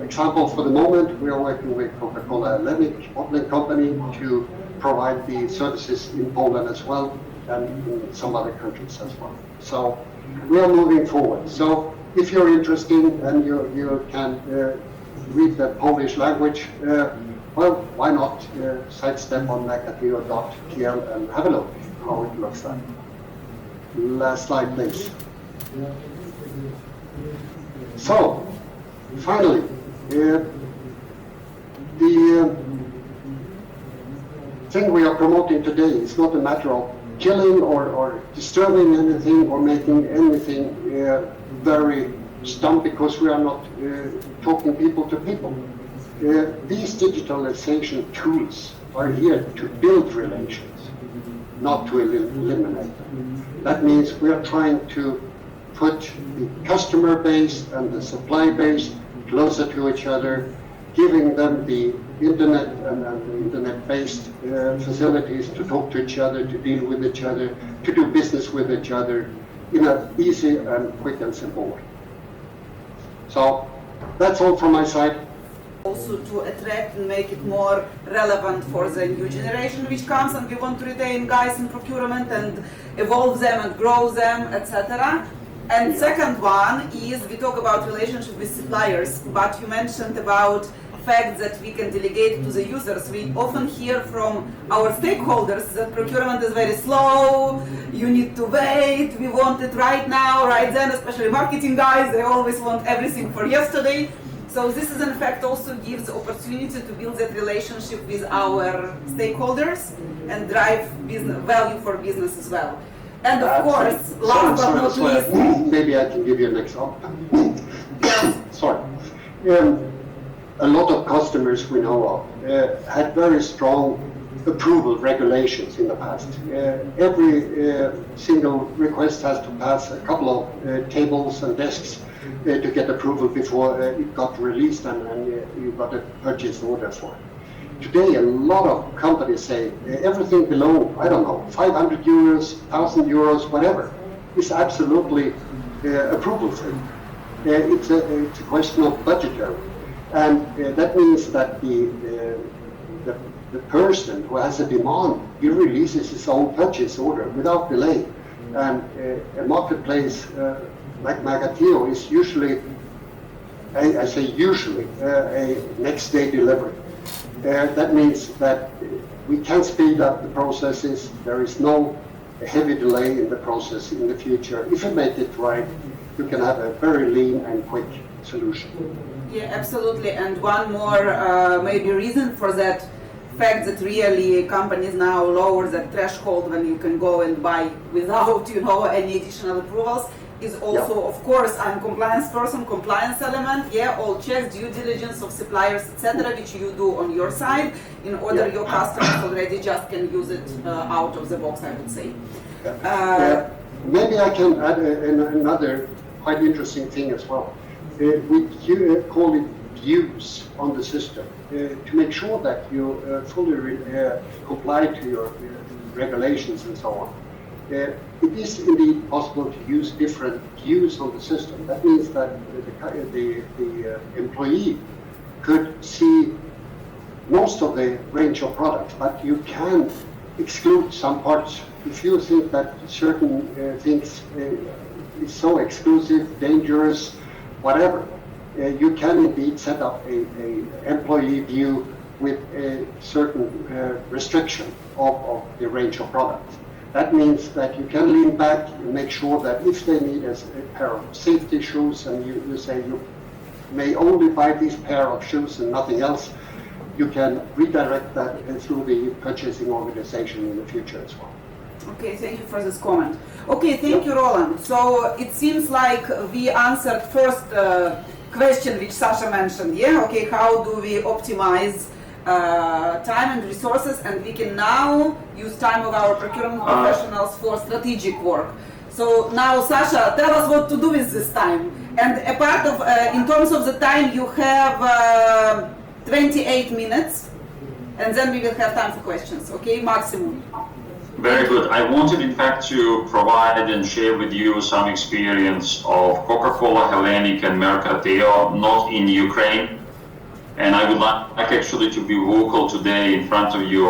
example for the moment, we are working with Coca-Cola Hellenic bottling company to provide the services in Poland as well, and in some other countries as well. So we are moving forward. So if you're interested and you can read the Polish language, well, why not sidestep on nakatio.pl and have a look how it looks like. Last slide, please. So, finally, the thing we are promoting today is not a matter of killing or disturbing anything or making anything very stumped, because we are not talking people to people. These digitalization tools are here to build relations, not to eliminate them. That means we are trying to put the customer base and the supply base closer to each other, giving them the internet and the internet-based facilities to talk to each other, to deal with each other, to do business with each other in an easy and quick and simple way. So that's all from my side. Also to attract and make it more relevant for the new generation which comes, and we want to retain guys in procurement and evolve them and grow them, etc. And second one is we talk about relationship with suppliers, but you mentioned about fact that we can delegate to the users. We often hear from our stakeholders that procurement is very slow, you need to wait, we want it right now, right then, especially marketing guys, they always want everything for yesterday. So this is in fact also gives opportunity to build that relationship with our stakeholders and drive business value for business as well. And of course, last but not least, maybe I can give you an example. yes. Sorry. A lot of customers we know of had very strong approval regulations in the past. Every single request has to pass a couple of tables and desks to get approval before it got released and you got a purchase order for it. Today, a lot of companies say everything below, I don't know, 500 euros, 1,000 euros, whatever, is absolutely approval free. It's a question of budgetary. And that means that the person who has a demand, he releases his own purchase order without delay. And a marketplace like Magatio is usually, I say usually, a next day delivery. That means that we can speed up the processes. There is no heavy delay in the process in the future. If you make it right, you can have a very lean and quick solution. Yeah, absolutely. And one more maybe reason for that fact that really companies now lower the threshold when you can go and buy without, any additional approvals is also, of course, I'm a compliance person, compliance element, all checks, due diligence of suppliers, etc., which you do on your side in order your customers already just can use it out of the box, I would say. Maybe I can add another quite interesting thing as well. We call it views on the system to make sure that you fully comply to your regulations and so on. It is indeed possible to use different views on the system. That means that the employee could see most of the range of products, but you can exclude some parts. If you think that certain things is so exclusive, dangerous, whatever, you can indeed set up a employee view with a certain restriction of the range of products. That means that you can lean back and make sure that if they need a pair of safety shoes and you say you may only buy this pair of shoes and nothing else, you can redirect that through the purchasing organization in the future as well. Okay, thank you for this comment. Okay, thank you, Roland. So it seems like we answered first question which Sasha mentioned, yeah? Okay, how do we optimize time and resources, and we can now use time of our procurement professionals for strategic work. So now, Sasha, tell us what to do with this time. And a part of, in terms of the time, you have 28 minutes, and then we will have time for questions, okay? Maximum. Very good. I wanted, in fact, to provide and share with you some experience of Coca-Cola, Hellenic, and Mercateo, not in Ukraine. And I would like actually to be vocal today in front of you.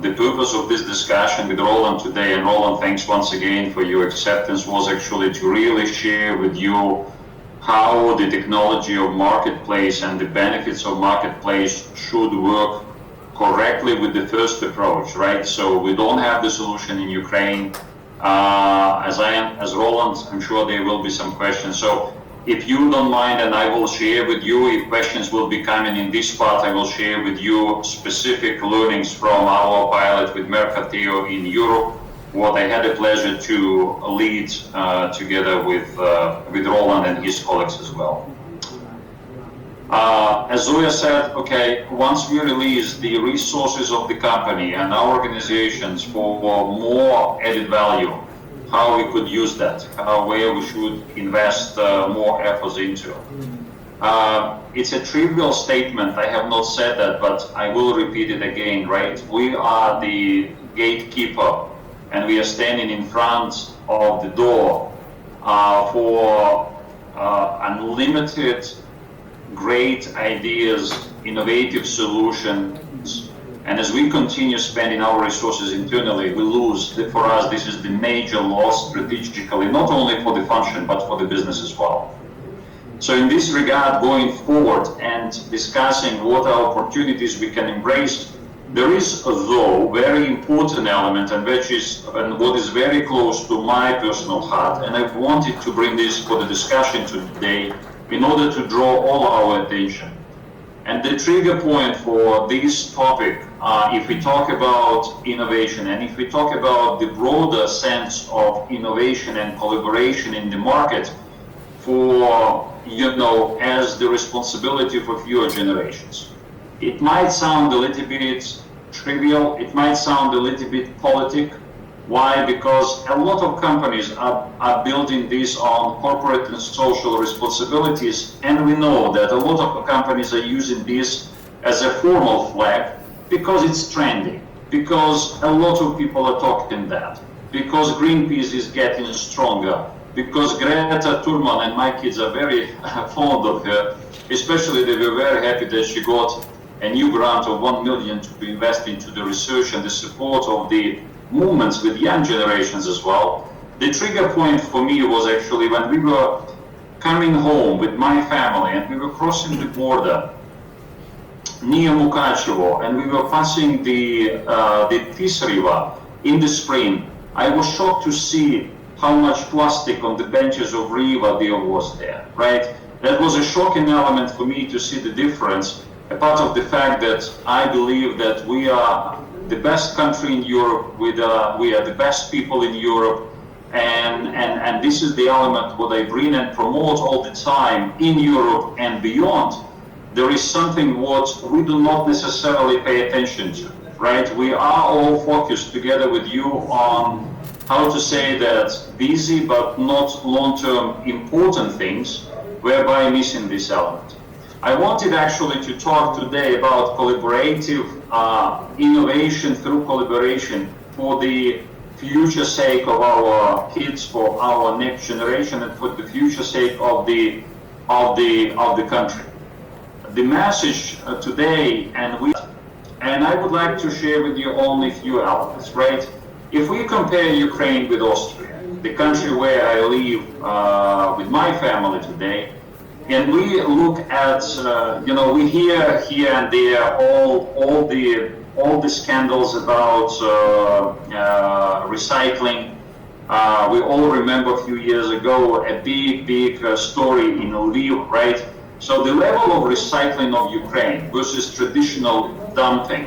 The purpose of this discussion with Roland today, and Roland, thanks once again for your acceptance, was actually to really share with you how the technology of marketplace and the benefits of marketplace should work correctly with the first approach, right? So we don't have the solution in Ukraine. As Roland, I'm sure there will be some questions. So if you don't mind, and I will share with you, if questions will be coming in this part, I will share with you specific learnings from our pilot with Mercateo in Europe, what I had the pleasure to lead together with Roland and his colleagues as well. As Zoya said, okay, once we release the resources of the company and our organizations for more added value, how we could use that, where we should invest more efforts into. It's a trivial statement, I have not said that, but I will repeat it again, right? We are the gatekeeper, and we are standing in front of the door for unlimited great ideas, innovative solutions. And as we continue spending our resources internally, we lose. For us, this is the major loss strategically, not only for the function, but for the business as well. So in this regard, going forward and discussing what our opportunities we can embrace, there is, though, very important element, and what is very close to my personal heart, and I wanted to bring this for the discussion today in order to draw all our attention. And the trigger point for this topic, if we talk about innovation, and if we talk about the broader sense of innovation and collaboration in the market for, as the responsibility for future generations. It might sound a little bit trivial, it might sound a little bit politic. Why? Because a lot of companies are building this on corporate and social responsibilities, and we know that a lot of companies are using this as a formal flag because it's trendy, because a lot of people are talking that, because Greenpeace is getting stronger, because Greta Thunberg, and my kids are very fond of her, especially they were very happy that she got a new grant of 1 million to invest into the research and the support of the movements with young generations as well. The trigger point for me was actually when we were coming home with my family and we were crossing the border near Mukachevo, and we were passing the Tis River in the spring. I was shocked to see how much plastic on the benches of river there was there, right? That was a shocking element for me to see the difference, a part of the fact that I believe that we are the best country in Europe, we are the best people in Europe, and this is the element what I bring and promote all the time in Europe and beyond. There is something what we do not necessarily pay attention to, right? We are all focused together with you on how to say that busy but not long-term important things, whereby missing this element. I wanted actually to talk today about collaborative innovation through collaboration for the future sake of our kids, for our next generation, and for the future sake of the country. The message today, and I would like to share with you only a few elements, right? If we compare Ukraine with Austria, the country where I live with my family today, and we look at, we hear here and there all the scandals about recycling. We all remember a few years ago a big story in Lviv, right? So the level of recycling of Ukraine versus traditional dumping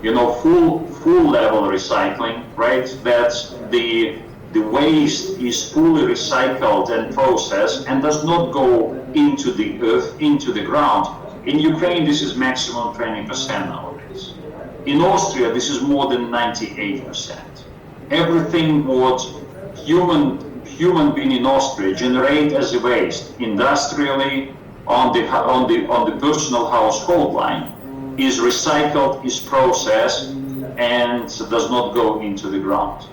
full level recycling, right? That the waste is fully recycled and processed and does not go into the earth, into the ground. In Ukraine, this is maximum 20% nowadays. In Austria, this is more than 98%. Everything what human being in Austria generate as a waste industrially on the personal household line is recycled, is processed, and does not go into the ground.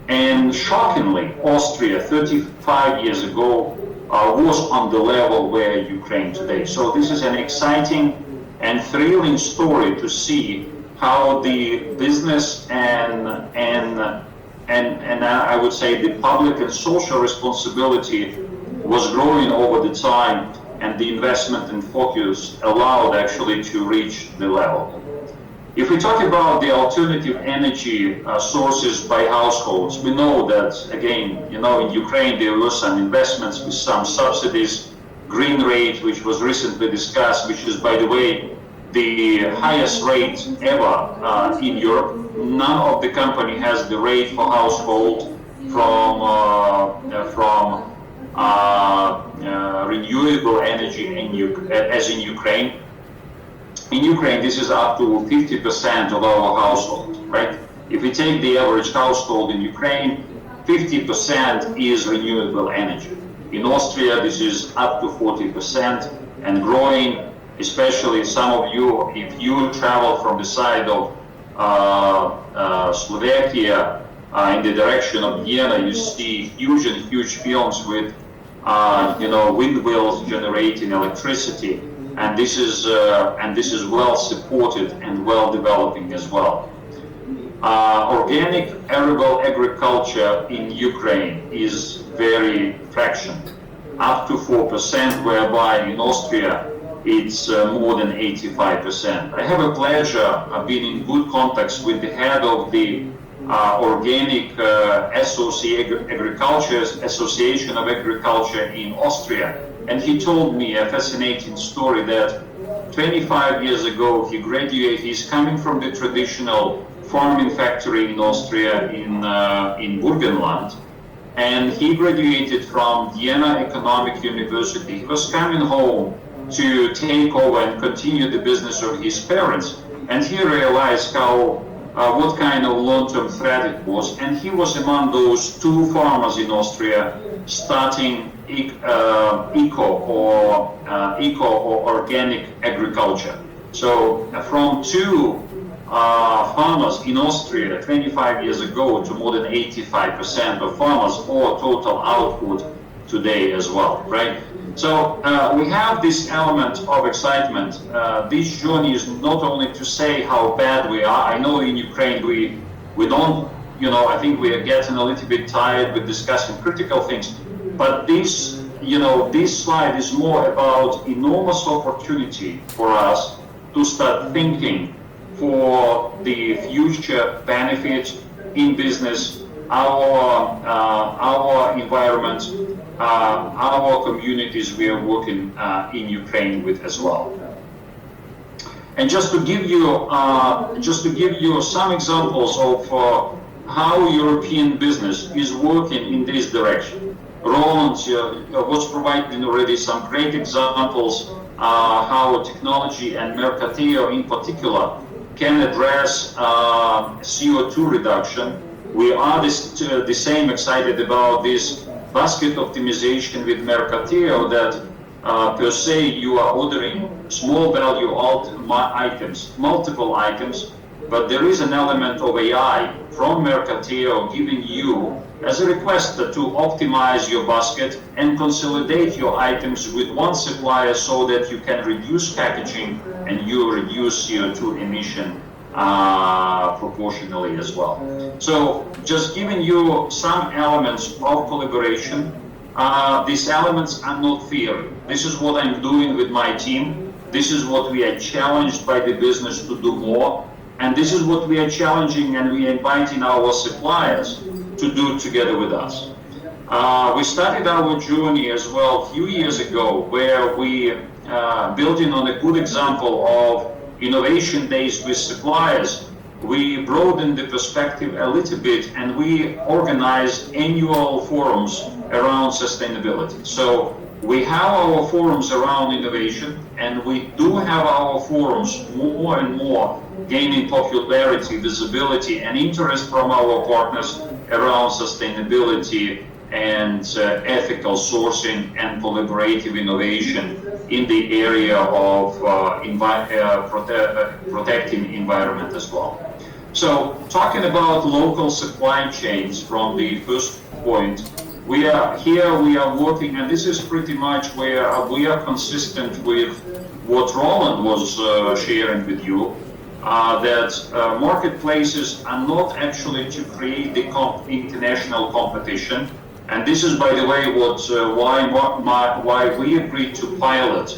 And shockingly, Austria 35 years ago was on the level where Ukraine today. So this is an exciting and thrilling story to see how the business and I would say the public and social responsibility was growing over the time, and the investment and focus allowed actually to reach the level. If we talk about the alternative energy sources by households, we know that, again, in Ukraine there were some investments with some subsidies, green rate, which was recently discussed, which is, by the way, the highest rate ever in Europe. None of the company has the rate for household from renewable energy as in Ukraine. In Ukraine, this is up to 50% of our household, right? If we take the average household in Ukraine, 50% is renewable energy. In Austria, this is up to 40% and growing, especially some of you, if you travel from the side of Slovakia in the direction of Vienna, you see huge fields with wind wheels generating electricity. And this is well supported and well developing as well. Organic arable agriculture in Ukraine is very fractioned, up to 4%, whereby in Austria it's more than 85%. I have a pleasure of being in good contacts with the head of the Organic Association of Agriculture in Austria. And he told me a fascinating story that 25 years ago he graduated. He's coming from the traditional farming factory in Austria in Burgenland, and he graduated from Vienna Economic University. He was coming home to take over and continue the business of his parents, and he realized what kind of long-term threat it was, and he was among those two farmers in Austria starting eco or organic agriculture. So from two farmers in Austria 25 years ago to more than 85% of farmers or total output today as well, right? So we have this element of excitement. This journey is not only to say how bad we are. I know in Ukraine we don't, I think we are getting a little bit tired with discussing critical things. But this slide is more about enormous opportunity for us to start thinking for the future benefits in business, our environment, our communities we are working in Ukraine with as well. And just to give you some examples of how European business is working in this direction. Roland was providing already some great examples how technology and Mercateo in particular can address CO2 reduction. We are the same excited about this basket optimization with Mercateo that per se you are ordering small value items, multiple items, but there is an element of AI from Mercateo giving you as a requester to optimize your basket and consolidate your items with one supplier so that you can reduce packaging and you reduce CO2 emission proportionally as well. So just giving you some elements of collaboration. These elements are not theory. This is what I'm doing with my team. This is what we are challenged by the business to do more. And this is what we are challenging and we are inviting our suppliers to do together with us. We started our journey as well a few years ago where we, building on a good example of innovation days with suppliers, we broadened the perspective a little bit and we organized annual forums around sustainability. So we have our forums around innovation, and we do have our forums more and more gaining popularity, visibility, and interest from our partners around sustainability and ethical sourcing and collaborative innovation in the area of protecting environment as well. So talking about local supply chains from the first point, we are working, and this is pretty much where we are consistent with what Roland was sharing with you, that marketplaces are not actually to create the international competition. And this is, by the way, why we agreed to pilot,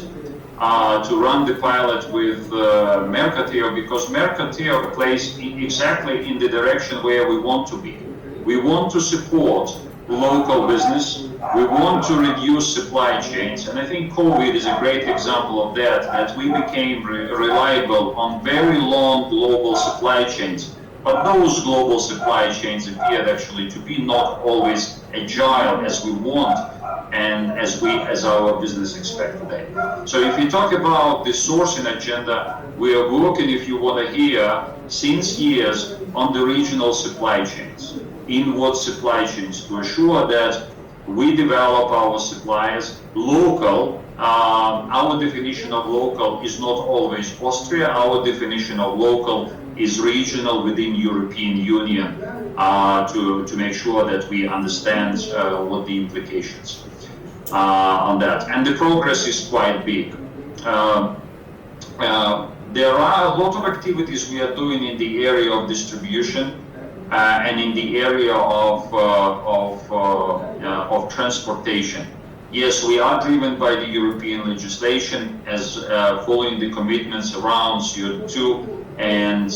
to run the pilot with Mercatio, because Mercatio plays exactly in the direction where we want to be. We want to support local business. We want to reduce supply chains, and I think COVID is a great example of that we became reliable on very long global supply chains. But those global supply chains appeared actually to be not always agile as we want and as our business expect today. So if you talk about the sourcing agenda, we are working, if you want to hear, since years on the regional supply chains. In what supply chains, to assure that we develop our suppliers local. Our definition of local is not always Austria. Our definition of local is regional within European Union, to make sure that we understand what the implications on that. And the progress is quite big. There are a lot of activities we are doing in the area of distribution and in the area of transportation. Yes, we are driven by the European legislation as following the commitments around CO2 and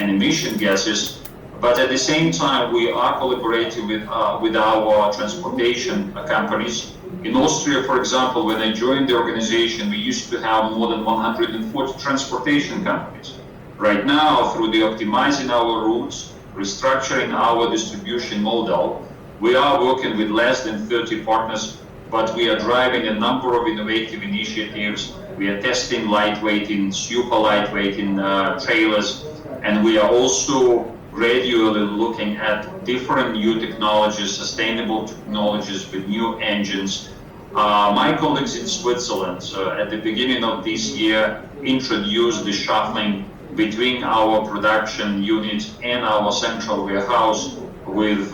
emission gases, but at the same time we are collaborating with our transportation companies. In Austria, for example, when I joined the organization, we used to have more than 140 transportation companies. Right now, through the optimizing our routes, restructuring our distribution model, we are working with less than 30 partners, but we are driving a number of innovative initiatives. We are testing lightweighting, super lightweighting trailers, and we are also gradually looking at different new technologies, sustainable technologies with new engines. My colleagues in Switzerland at the beginning of this year introduced the shuttling between our production units and our central warehouse with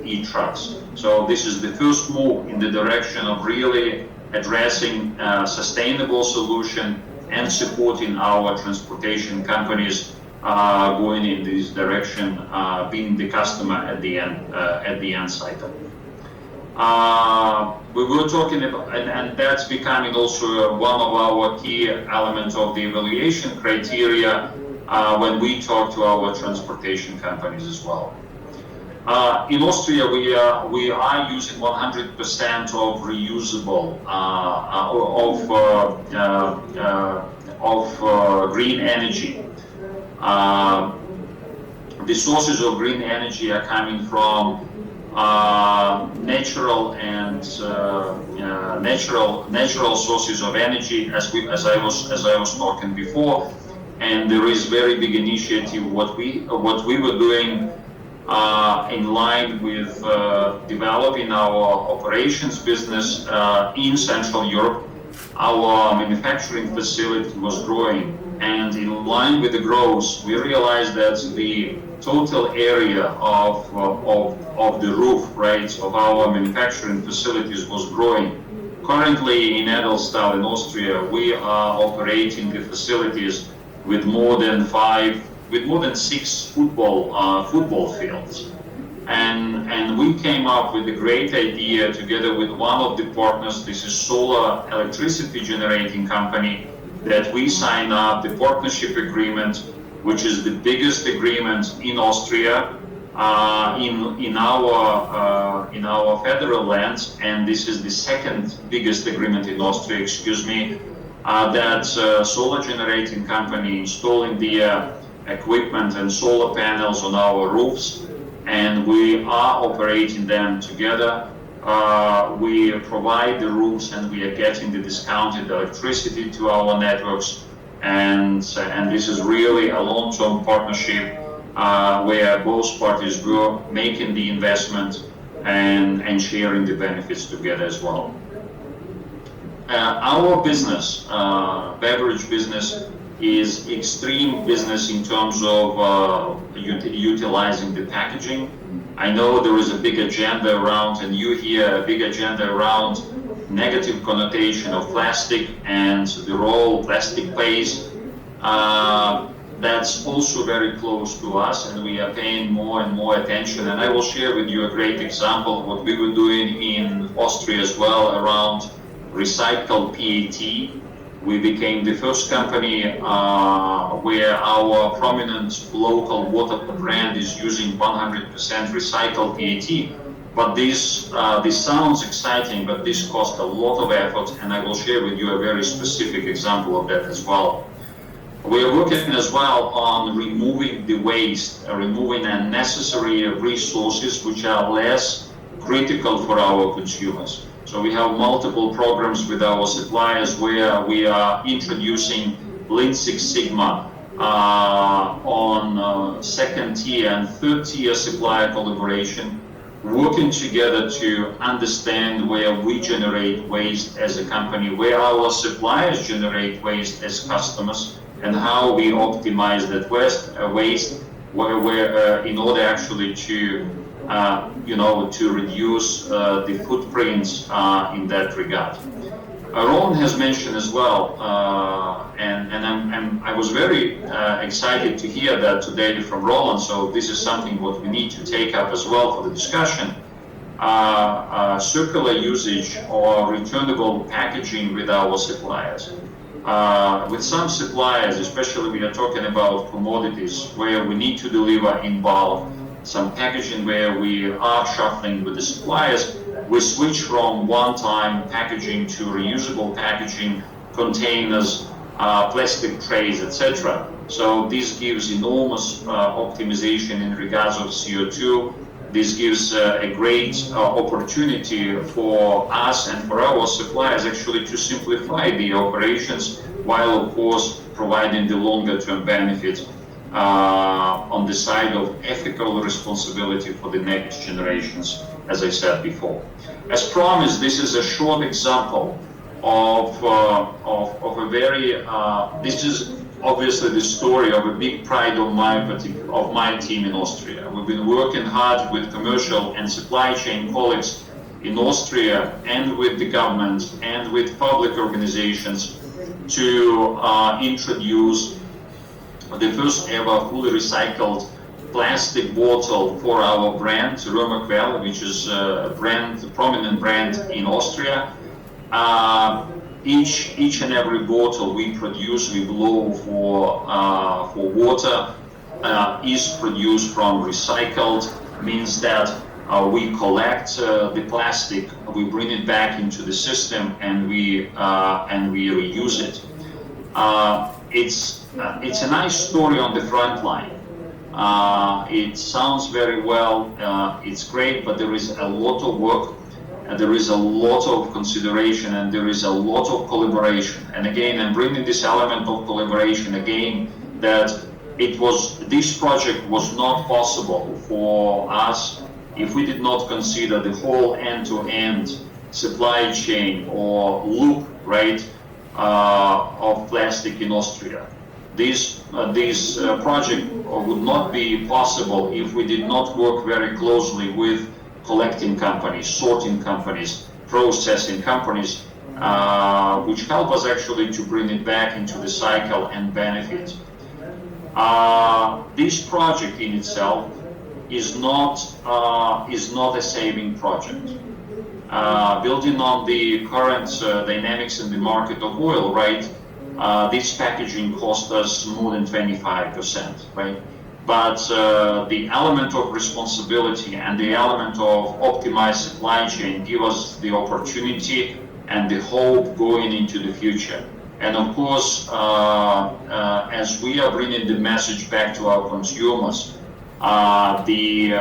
e-trucks. So this is the first move in the direction of really addressing sustainable solution and supporting our transportation companies going in this direction, being the customer at the end cycle. We were talking about, and that's becoming also one of our key elements of the evaluation criteria when we talk to our transportation companies as well. In Austria, we are using 100% of reusable green energy. The sources of green energy are coming from natural sources of energy, as I was talking before, and there is very big initiative what we were doing in line with developing our operations business in Central Europe. Our manufacturing facility was growing, and in line with the growth, we realized that the total area of the roof, right, of our manufacturing facilities was growing. Currently in Edelstahl in Austria, we are operating the facilities with more than 6 football fields. And we came up with a great idea together with one of the partners. This is solar electricity generating company, that we sign up the partnership agreement, which is the biggest agreement in Austria, in our federal lands, and this is the second biggest agreement in Austria, excuse me, that solar generating company installing the equipment and solar panels on our roofs, and we are operating them together. We provide the roofs and we are getting the discounted electricity to our networks, and this is really a long-term partnership where both parties go making the investment and sharing the benefits together as well. Our business, beverage business, is extreme business in terms of utilizing the packaging. I know there is a big agenda around, and you hear a big agenda around negative connotation of plastic and the role plastic plays. That's also very close to us, and we are paying more and more attention. And I will share with you a great example of what we were doing in Austria as well around recycled PET. We became the first company where our prominent local water brand is using 100% recycled PET. But this sounds exciting, but this costs a lot of effort, and I will share with you a very specific example of that as well. We are working as well on removing the waste, removing unnecessary resources which are less critical for our consumers. So we have multiple programs with our suppliers where we are introducing Lean Six Sigma on second tier and third tier supplier collaboration, working together to understand where we generate waste as a company, where our suppliers generate waste as customers, and how we optimize that waste where in order actually to to reduce the footprints in that regard. Roland has mentioned as well, and I was very excited to hear that today from Roland. So this is something what we need to take up as well for the discussion. Circular usage or returnable packaging with our suppliers. With some suppliers, especially we are talking about commodities where we need to deliver in bulk, some packaging where we are shuffling with the suppliers, we switch from one-time packaging to reusable packaging, containers, plastic trays, etc. So this gives enormous optimization in regards of CO2. This gives a great opportunity for us and for our suppliers actually to simplify the operations, while of course providing the longer-term benefit on the side of ethical responsibility for the next generations, as I said before. As promised, this is a short example of a very, this is obviously the story of a big pride of my team in Austria. We've been working hard with commercial and supply chain colleagues in Austria and with the government and with public organizations to introduce the first ever fully recycled plastic bottle for our brand, Römerquell, which is a prominent brand in Austria. Each and every bottle we produce, we blow for water, is produced from recycled, means that we collect the plastic, we bring it back into the system, and we reuse it. It's a nice story on the front line. It sounds very well, it's great, but there is a lot of work, and there is a lot of consideration, and there is a lot of collaboration. And again, I'm bringing this element of collaboration again, that this project was not possible for us if we did not consider the whole end-to-end supply chain or loop, right, of plastic in Austria. This project would not be possible if we did not work very closely with collecting companies, sorting companies, processing companies, which help us actually to bring it back into the cycle and benefit. This project in itself is not a saving project. Building on the current dynamics in the market of oil, right? This packaging cost us more than 25%, right? But the element of responsibility and the element of optimized supply chain give us the opportunity and the hope going into the future. And of course, as we are bringing the message back to our consumers, the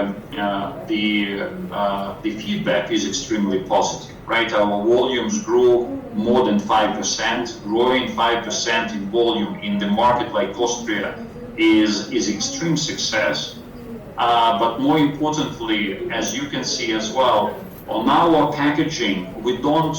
feedback is extremely positive, right? Our volumes grew more than 5%. Growing 5% in volume in the market like Austria is extreme success. But more importantly, as you can see as well, on our packaging, we don't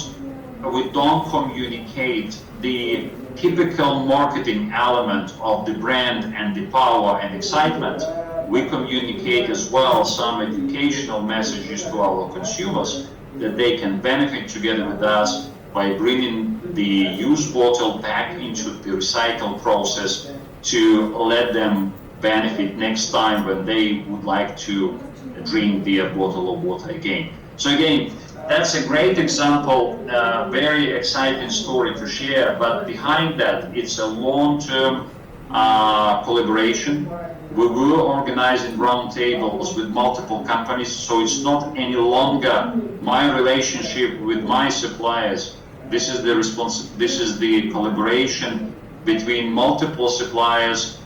communicate the typical marketing element of the brand and the power and excitement. We communicate as well some educational messages to our consumers that they can benefit together with us by bringing the used bottle back into the recycle process to let them benefit next time when they would like to drink their bottle of water again. So again, that's a great example, very exciting story to share, but behind that, it's a long-term collaboration. We were organizing roundtables with multiple companies, so it's not any longer my relationship with my suppliers. This is the collaboration between multiple suppliers,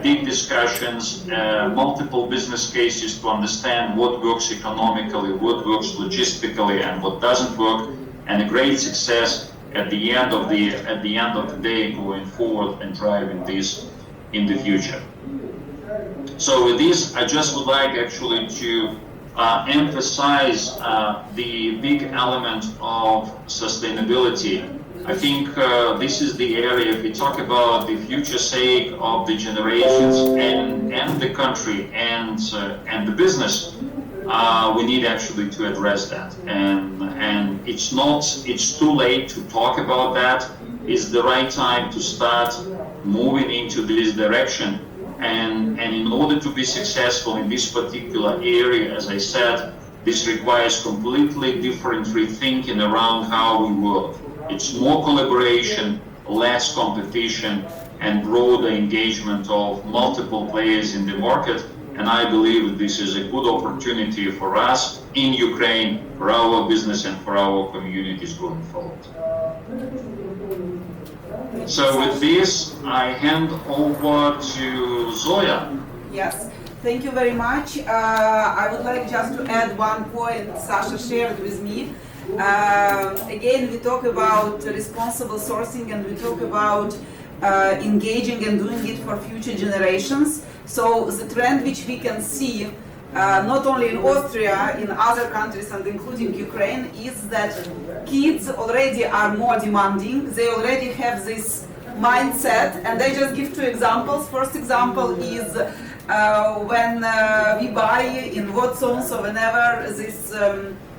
big discussions, multiple business cases to understand what works economically, what works logistically, and what doesn't work, and a great success at the end of the day going forward and driving this in the future. So with this, I just would like actually to emphasize the big element of sustainability. I think this is the area, if we talk about the future sake of the generations and the country and the business, we need actually to address that. And it's too late to talk about that. It's the right time to start moving into this direction. And in order to be successful in this particular area, as I said, this requires completely different rethinking around how we work. It's more collaboration, less competition, and broader engagement of multiple players in the market. And I believe this is a good opportunity for us in Ukraine, for our business and for our communities going forward. So with this, I hand over to Zoya. Yes, thank you very much. I would like just to add one point Sasha shared with me. Again, we talk about responsible sourcing and we talk about engaging and doing it for future generations. So the trend which we can see not only in Austria, in other countries and including Ukraine, is that kids already are more demanding. They already have this mindset, and I just give two examples. First example is when we buy in Watsons or whenever this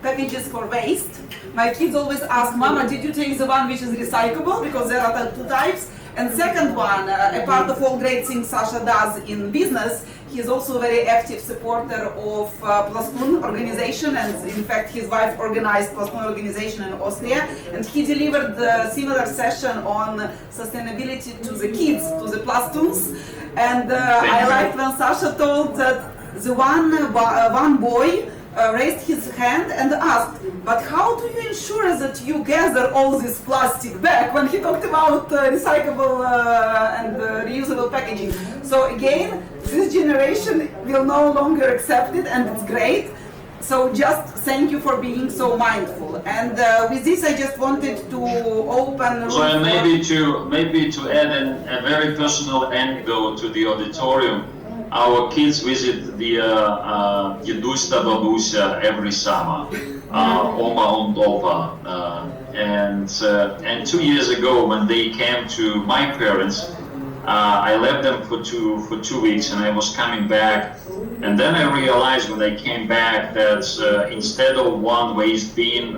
packages for waste, my kids always ask, Mama, did you take the one which is recyclable? Because there are two types. And second one, a part of all great things Sasha does in business, he is also a very active supporter of Plastun organization, and in fact his wife organized Plastun organization in Austria, and he delivered a similar session on sustainability to the kids, to the Plastuns. And I liked when Sasha told that the one boy raised his hand and asked, but how do you ensure that you gather all this plastic back, when he talked about recyclable and reusable packaging. So again, this generation will no longer accept it, and it's great. So just thank you for being so mindful. And with this, I just wanted to open. So maybe to add a very personal anecdote to the auditorium. Our kids visit the Dedusta Babusa every summer, Oma Ondova, and 2 years ago when they came to my parents, I left them for two weeks, and I was coming back, and then I realized when I came back that instead of one waste bin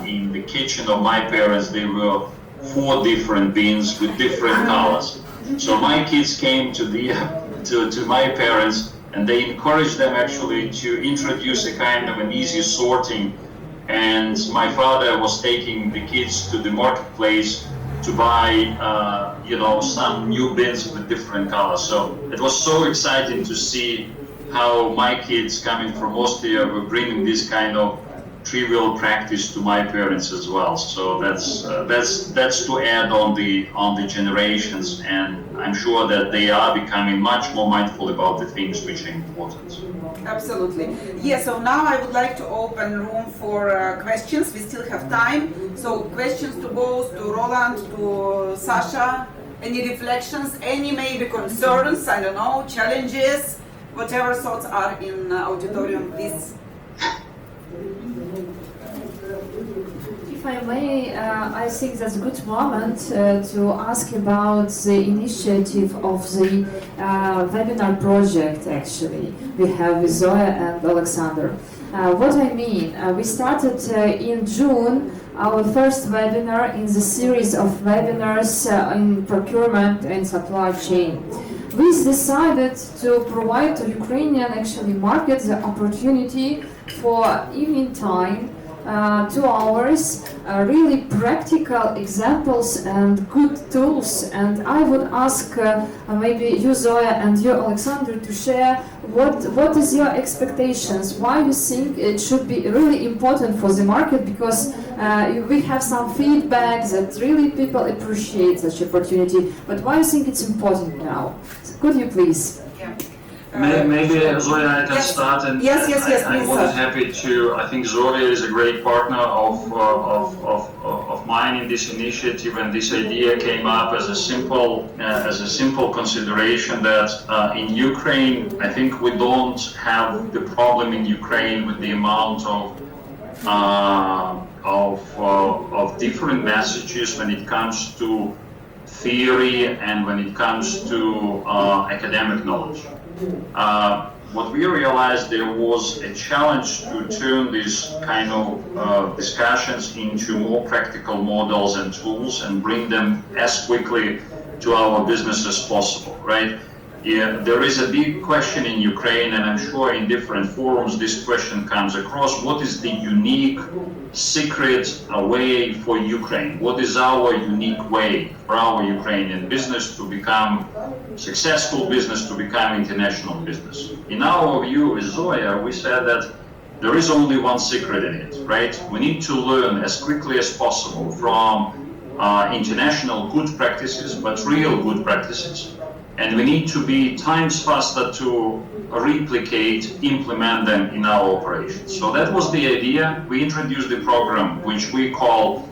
in the kitchen of my parents, there were 4 different bins with different colors. So my kids came to my parents, and they encouraged them actually to introduce a kind of an easy sorting. And my father was taking the kids to the marketplace to buy, some new bins with different colors. So it was so exciting to see how my kids coming from Austria were bringing this kind of trivial practice to my parents as well. So that's to add on the generations, and I'm sure that they are becoming much more mindful about the things which are important. Absolutely. Yes, so now I would like to open room for questions. We still have time. So questions to both, to Roland, to Sasha. Any reflections, any maybe concerns, I don't know, challenges, whatever thoughts are in auditorium, please. If I may, I think that's a good moment to ask about the initiative of the webinar project, actually, we have with Zoya and Alexander. What I mean, we started in June our first webinar in the series of webinars in procurement and supply chain. We decided to provide to Ukrainian actually market the opportunity for evening time, 2 hours, really practical examples and good tools. And I would ask maybe you, Zoya, and you, Alexander, to share what is your expectations, why you think it should be really important for the market, because we have some feedback that really people appreciate such opportunity, but why you think it's important now? Could you please? Maybe Zoya, I can start, and yes, I'm please, more than happy to. I think Zoya is a great partner of mine in this initiative, and this idea came up as a simple consideration that in Ukraine, I think we don't have the problem in Ukraine with the amount of different messages when it comes to theory and when it comes to academic knowledge. What we realized, there was a challenge to turn these kind of discussions into more practical models and tools and bring them as quickly to our business as possible, right? Yeah, there is a big question in Ukraine, and I'm sure in different forums this question comes across. What is the unique secret way for Ukraine? What is our unique way for our Ukrainian business to become successful business, to become international business? In our view with Zoya, we said that there is only one secret in it, right? We need to learn as quickly as possible from international good practices, but real good practices. And we need to be times faster to replicate, implement them in our operations. So that was the idea. We introduced the program, which we call,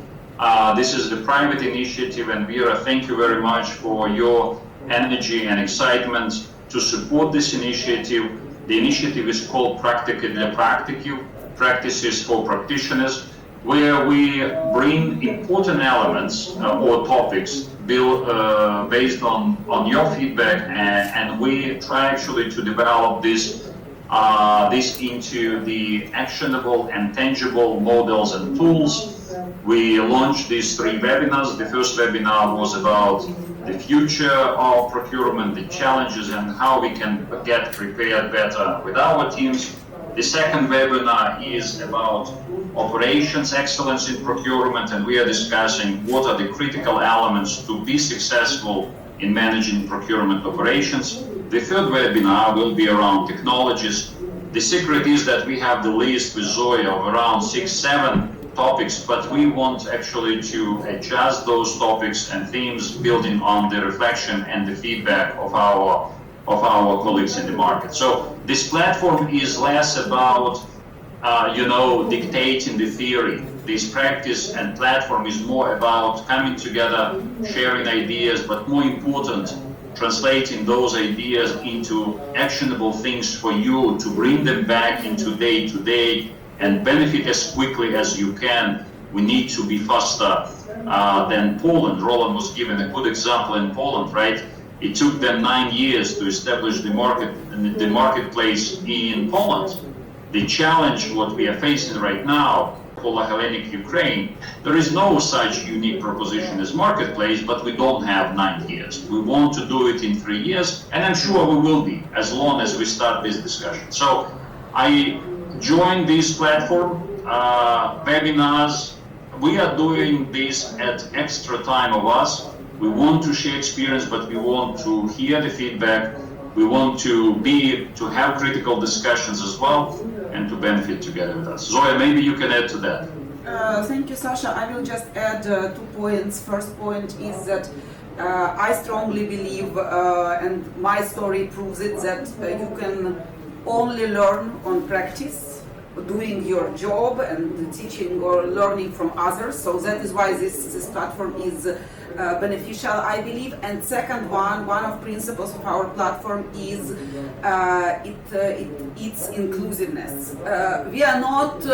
this is the private initiative, and Vera, thank you very much for your energy and excitement to support this initiative. The initiative is called Practici для практиків, practices for practitioners, where we bring important elements or topics based on your feedback, and we try actually to develop this into the actionable and tangible models and tools. We launched these 3 webinars. The first webinar was about the future of procurement, the challenges, and how we can get prepared better with our teams. The second webinar is about operations excellence in procurement, and we are discussing what are the critical elements to be successful in managing procurement operations. The third webinar will be around technologies. The secret is that we have the list with Zoya of around 6-7 topics, but we want actually to adjust those topics and themes building on the reflection and the feedback of our colleagues in the market. So this platform is less about dictating the theory. This practice and platform is more about coming together, sharing ideas, but more important, translating those ideas into actionable things for you to bring them back into day-to-day and benefit as quickly as you can. We need to be faster than Poland. Roland was given a good example in Poland, right? It took them 9 years to establish the marketplace in Poland. The challenge, what we are facing right now, for Hellenic Ukraine, there is no such unique proposition as marketplace, but we don't have 9 years. We want to do it in 3 years, and I'm sure we will be, as long as we start this discussion. So I joined this platform, webinars. We are doing this at extra time of us. We want to share experience, but we want to hear the feedback. We want to have critical discussions as well. and to benefit together with us. Zoya, maybe you can add to that. Thank you, Sasha. I will just add 2 points. First point is that I strongly believe, and my story proves it, that you can only learn on practice, doing your job and teaching or learning from others. So that is why this platform is beneficial, I believe. And second one of principles of our platform is its inclusiveness. We are not,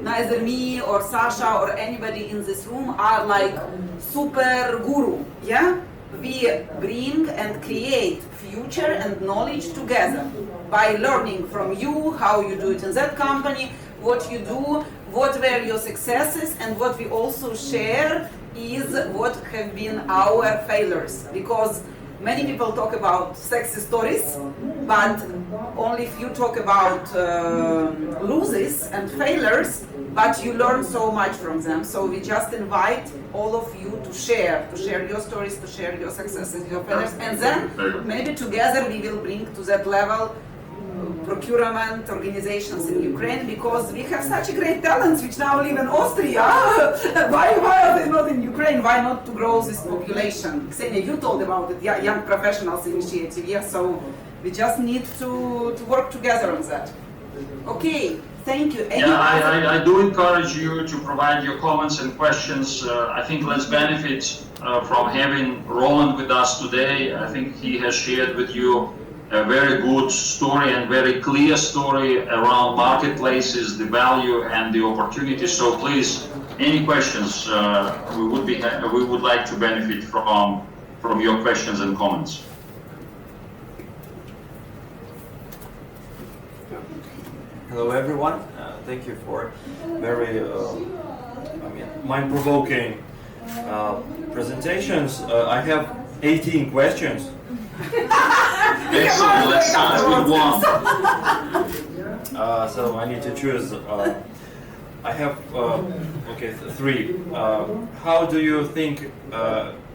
neither me or Sasha or anybody in this room are like super guru, yeah? We bring and create future and knowledge together by learning from you, how you do it in that company, what you do, what were your successes, and what we also share is what have been our failures. Because many people talk about success stories, but only if you talk about losses and failures, but you learn so much from them. So we just invite all of you to share your stories, to share your successes, your failures, and then maybe together we will bring to that level procurement organizations in Ukraine, because we have such great talents which now live in Austria. Why are they not in Ukraine? Why not to grow this population? Ksenia, you told about it, yeah, Young Professionals Initiative, yeah, so we just need to work together on that. Okay, thank you. I do encourage you to provide your comments and questions. I think let's benefit from having Roland with us today. I think he has shared with you a very good story and very clear story around marketplaces, the value and the opportunity. So please, any questions, we would like to benefit from your questions and comments. Hello everyone, thank you for very mind-provoking presentations. I have 18 questions. Excellent, let's start with one. So I need to choose. I have three. How do you think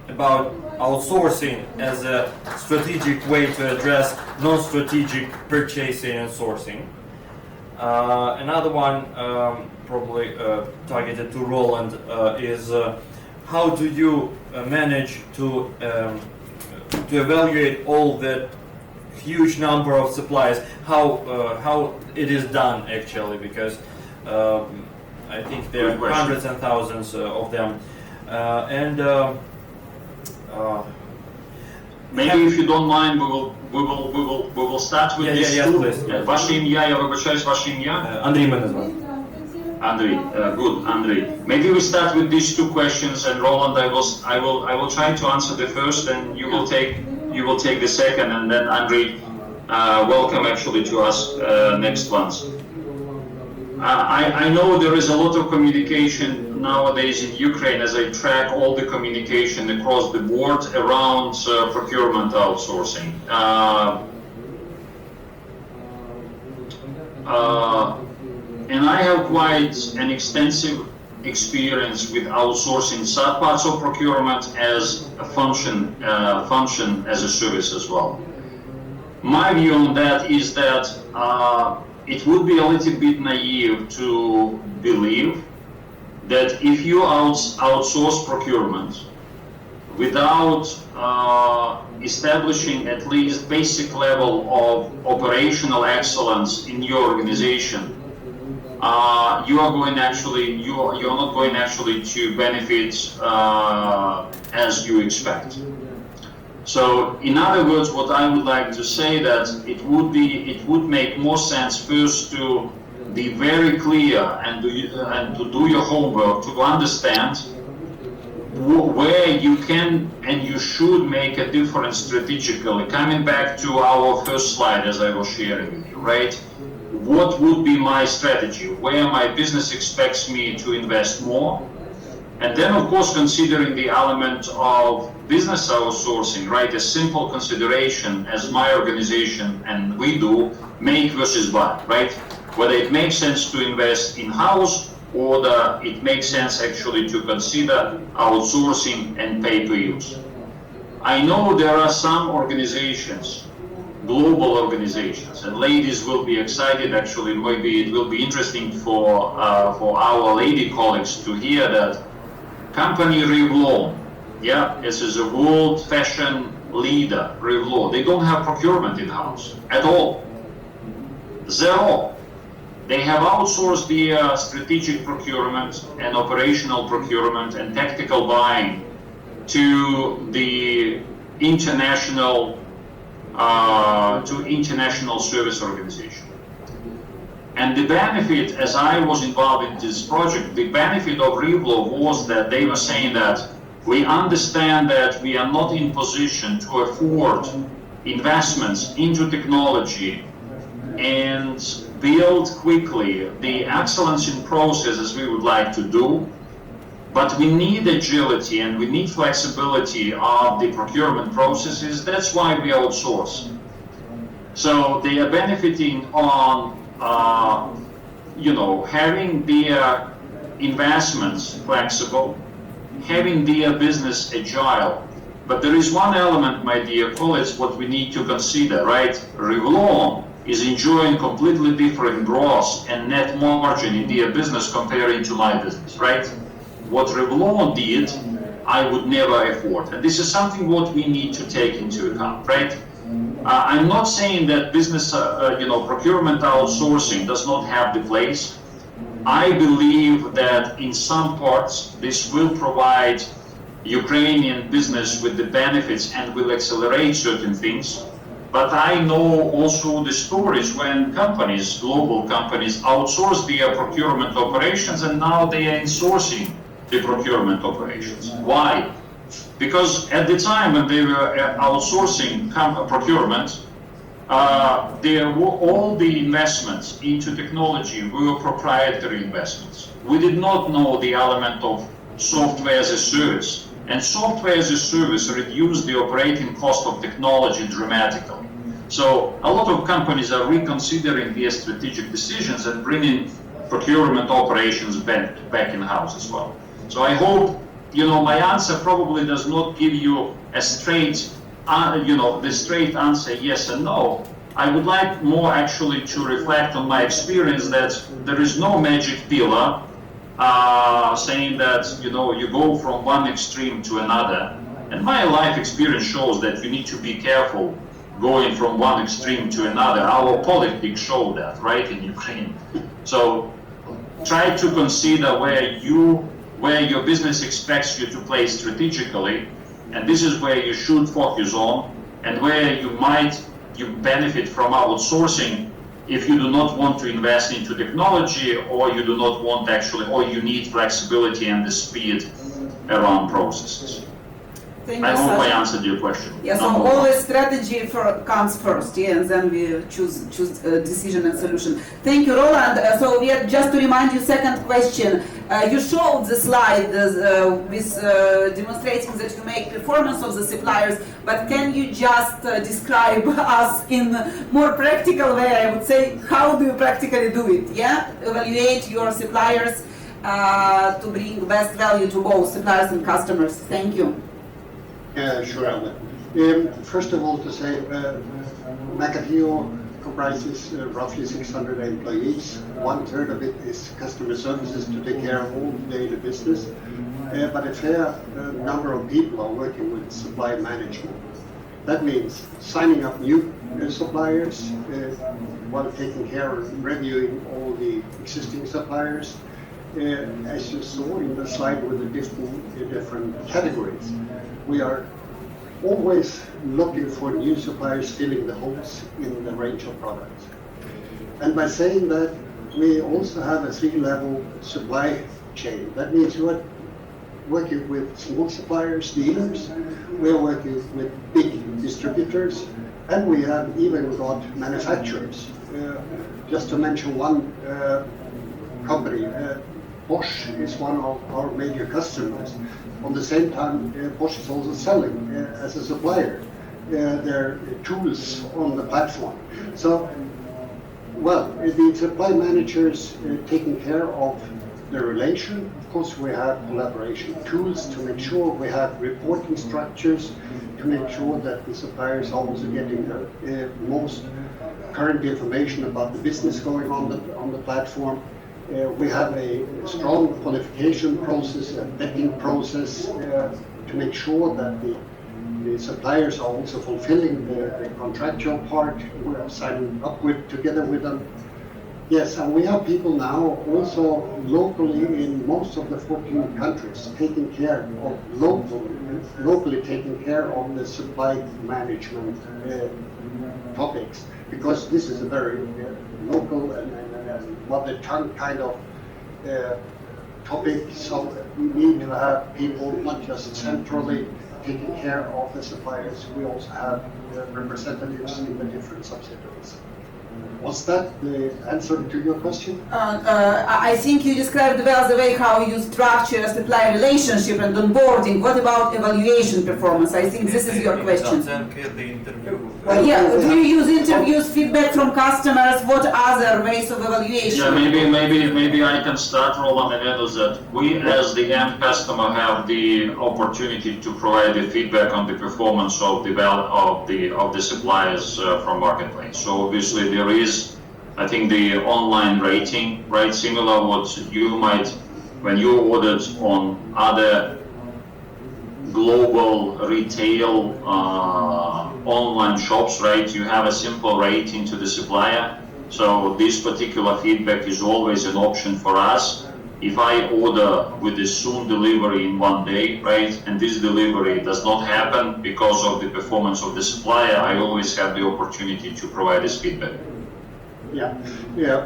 about outsourcing as a strategic way to address non-strategic purchasing and sourcing? Another one, probably targeted to Roland, is how do you manage to evaluate all that huge number of suppliers? How it is done actually? Because I think there are hundreds and thousands of them, Maybe if you don't mind, we will start with this. Yes, please. Ваше ім'я, я вибачаюсь, ваше ім'я? Андрій мене звати. Andrei, good, Andrei. Maybe we start with these two questions, and Roland, I will try to answer the first, and you will take the second, and then Andrei, welcome actually to us next ones. I know there is a lot of communication nowadays in Ukraine as I track all the communication across the board around procurement outsourcing. And I have quite an extensive experience with outsourcing some parts of procurement as a function as a service as well. My view on that is that it would be a little bit naive to believe that if you outsource procurement without establishing at least basic level of operational excellence in your organization, you are not going actually to benefit as you expect. So, in other words, what I would like to say that it would make more sense first to be very clear and to do your homework to understand where you can and you should make a difference strategically. Coming back to our first slide as I was sharing with you, right? What would be my strategy? Where my business expects me to invest more? And then, of course, considering the element of business outsourcing, right? A simple consideration as my organization and we do, make versus buy, right? Whether it makes sense to invest in-house or it makes sense actually to consider outsourcing and pay per use. I know there are some organizations global organizations. And ladies will be excited, actually, maybe it will be interesting for our lady colleagues to hear that company Revlon, yeah, this is a world fashion leader, Revlon. They don't have procurement in-house at all. Zero. They have outsourced the strategic procurement and operational procurement and tactical buying to the international service organization. And the benefit, as I was involved in this project, the benefit of Revlon was that they were saying that we understand that we are not in position to afford investments into technology and build quickly the excellence in processes we would like to do, but we need agility and we need flexibility of the procurement processes. That's why we outsource. So they are benefiting on having their investments flexible, having their business agile. But there is one element, my dear colleagues, what we need to consider, right? Revlon is enjoying completely different gross and net margin in their business comparing to my business, right? What Revlon did, I would never afford. And this is something what we need to take into account, right? I'm not saying that business, procurement outsourcing does not have the place. I believe that in some parts, this will provide Ukrainian business with the benefits and will accelerate certain things. But I know also the stories when companies, global companies, outsource their procurement operations and now they are insourcing the procurement operations. Why? Because at the time when they were outsourcing procurement, all the investments into technology were proprietary investments. We did not know the element of software as a service. And software as a service reduced the operating cost of technology dramatically. So a lot of companies are reconsidering their strategic decisions and bringing procurement operations back in-house as well. So I hope, my answer probably does not give you a straight, the straight answer yes and no. I would like more actually to reflect on my experience that there is no magic pillar saying that, you go from one extreme to another. And my life experience shows that you need to be careful going from one extreme to another. Our politics show that, right, in Ukraine. So try to consider where your business expects you to play strategically, and this is where you should focus on, and where you benefit from outsourcing if you do not want to invest into technology, or you do not want or you need flexibility and the speed around processes. I hope I answered your question. Yes, so always strategy comes first, and then we choose decision and solution. Thank you, Roland. So we are, just to remind you, second question. You showed the slide with demonstrating that you make performance of the suppliers, but can you just describe us in more practical way? I would say, how do you practically do it? Yeah, evaluate your suppliers to bring best value to both suppliers and customers. Thank you. Sure, Albert. First of all, to say, Macateo comprises roughly 600 employees. 1/3 of it is customer services to take care of all the daily business. But a fair number of people are working with supply management. That means signing up new suppliers while taking care of reviewing all the existing suppliers. As you saw in the slide with the different categories, we are always looking for new suppliers filling the holes in the range of products. And by saying that, we also have a 3-level supply chain. That means we are working with small suppliers, dealers, we are working with big distributors, and we have even got manufacturers. Just to mention one company, Bosch is one of our major customers. On the same time, Bosch is also selling as a supplier their tools on the platform. So, the supply managers taking care of the relation. Of course, we have collaboration tools to make sure we have reporting structures to make sure that the suppliers are also getting the most current information about the business going on the platform. We have a strong qualification process, a vetting process to make sure that the suppliers are also fulfilling the contractual part we are signing up together with them. Yes, and we have people now also locally in most of the 14 countries taking care of locally taking care of the supply management topics, because this is a very local and mother tongue kind of topic. So we need to have people not just centrally taking care of the suppliers, we also have representatives in the different subsidiaries. Was that the answer to your question? I think you described well the way how you structure a supply relationship and onboarding. What about evaluation performance? I think this is your question. Do you use interviews, feedback from customers? What other ways of evaluation? Yeah, maybe I can start, Roland, and add that we as the end customer have the opportunity to provide the feedback on the performance of the suppliers from marketplace. So obviously there is, I think, the online rating, right? Similar what you might, when you ordered on other global retail online shops, right? You have a simple rating to the supplier. So this particular feedback is always an option for us. If I order with the soon delivery in 1 day, right, and this delivery does not happen because of the performance of the supplier, I always have the opportunity to provide this feedback. Yeah.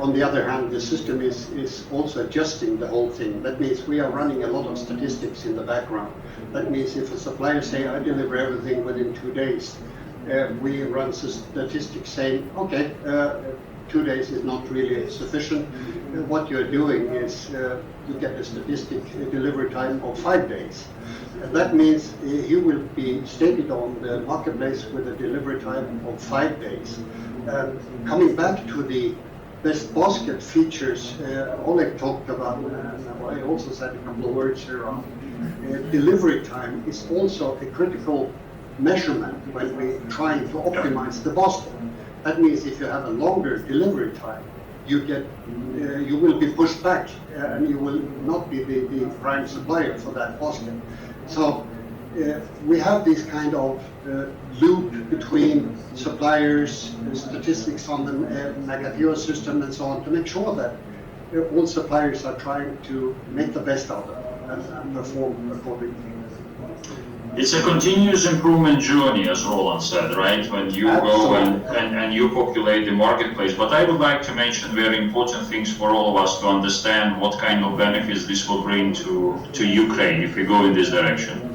On the other hand, the system is also adjusting the whole thing. That means we are running a lot of statistics in the background. That means if a supplier say, I deliver everything within 2 days, we run statistics saying, okay, 2 days is not really sufficient. What you're doing is you get a statistic delivery time of 5 days. That means he will be stated on the marketplace with a delivery time of 5 days. Coming back to the best basket features Oleg talked about, and I also said a couple of words here on, delivery time is also a critical measurement when we're trying to optimize the basket. That means if you have a longer delivery time, you will be pushed back and you will not be the prime supplier for that basket. So we have this kind of loop between suppliers, statistics on the Negativa system and so on to make sure that all suppliers are trying to make the best out of it and perform accordingly. It's a continuous improvement journey, as Roland said, right? When you go and you populate the marketplace. But I would like to mention very important things for all of us to understand what kind of benefits this will bring to Ukraine if we go in this direction.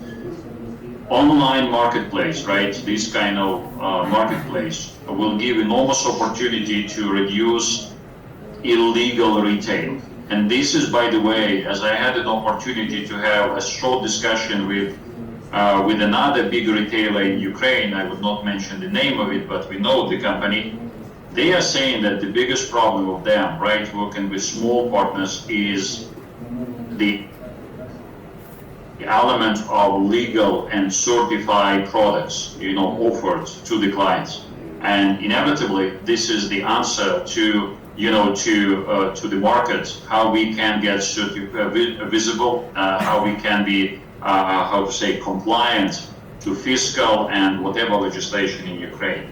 Online marketplace, right? This kind of marketplace will give enormous opportunity to reduce illegal retail. And this is, by the way, as I had an opportunity to have a short discussion with another big retailer in Ukraine, I would not mention the name of it, but we know the company. They are saying that the biggest problem of them, right, working with small partners, is the element of legal and certified products, offered to the clients. And inevitably, this is the answer to the market, how we can get visible, how we can be compliant to fiscal and whatever legislation in Ukraine.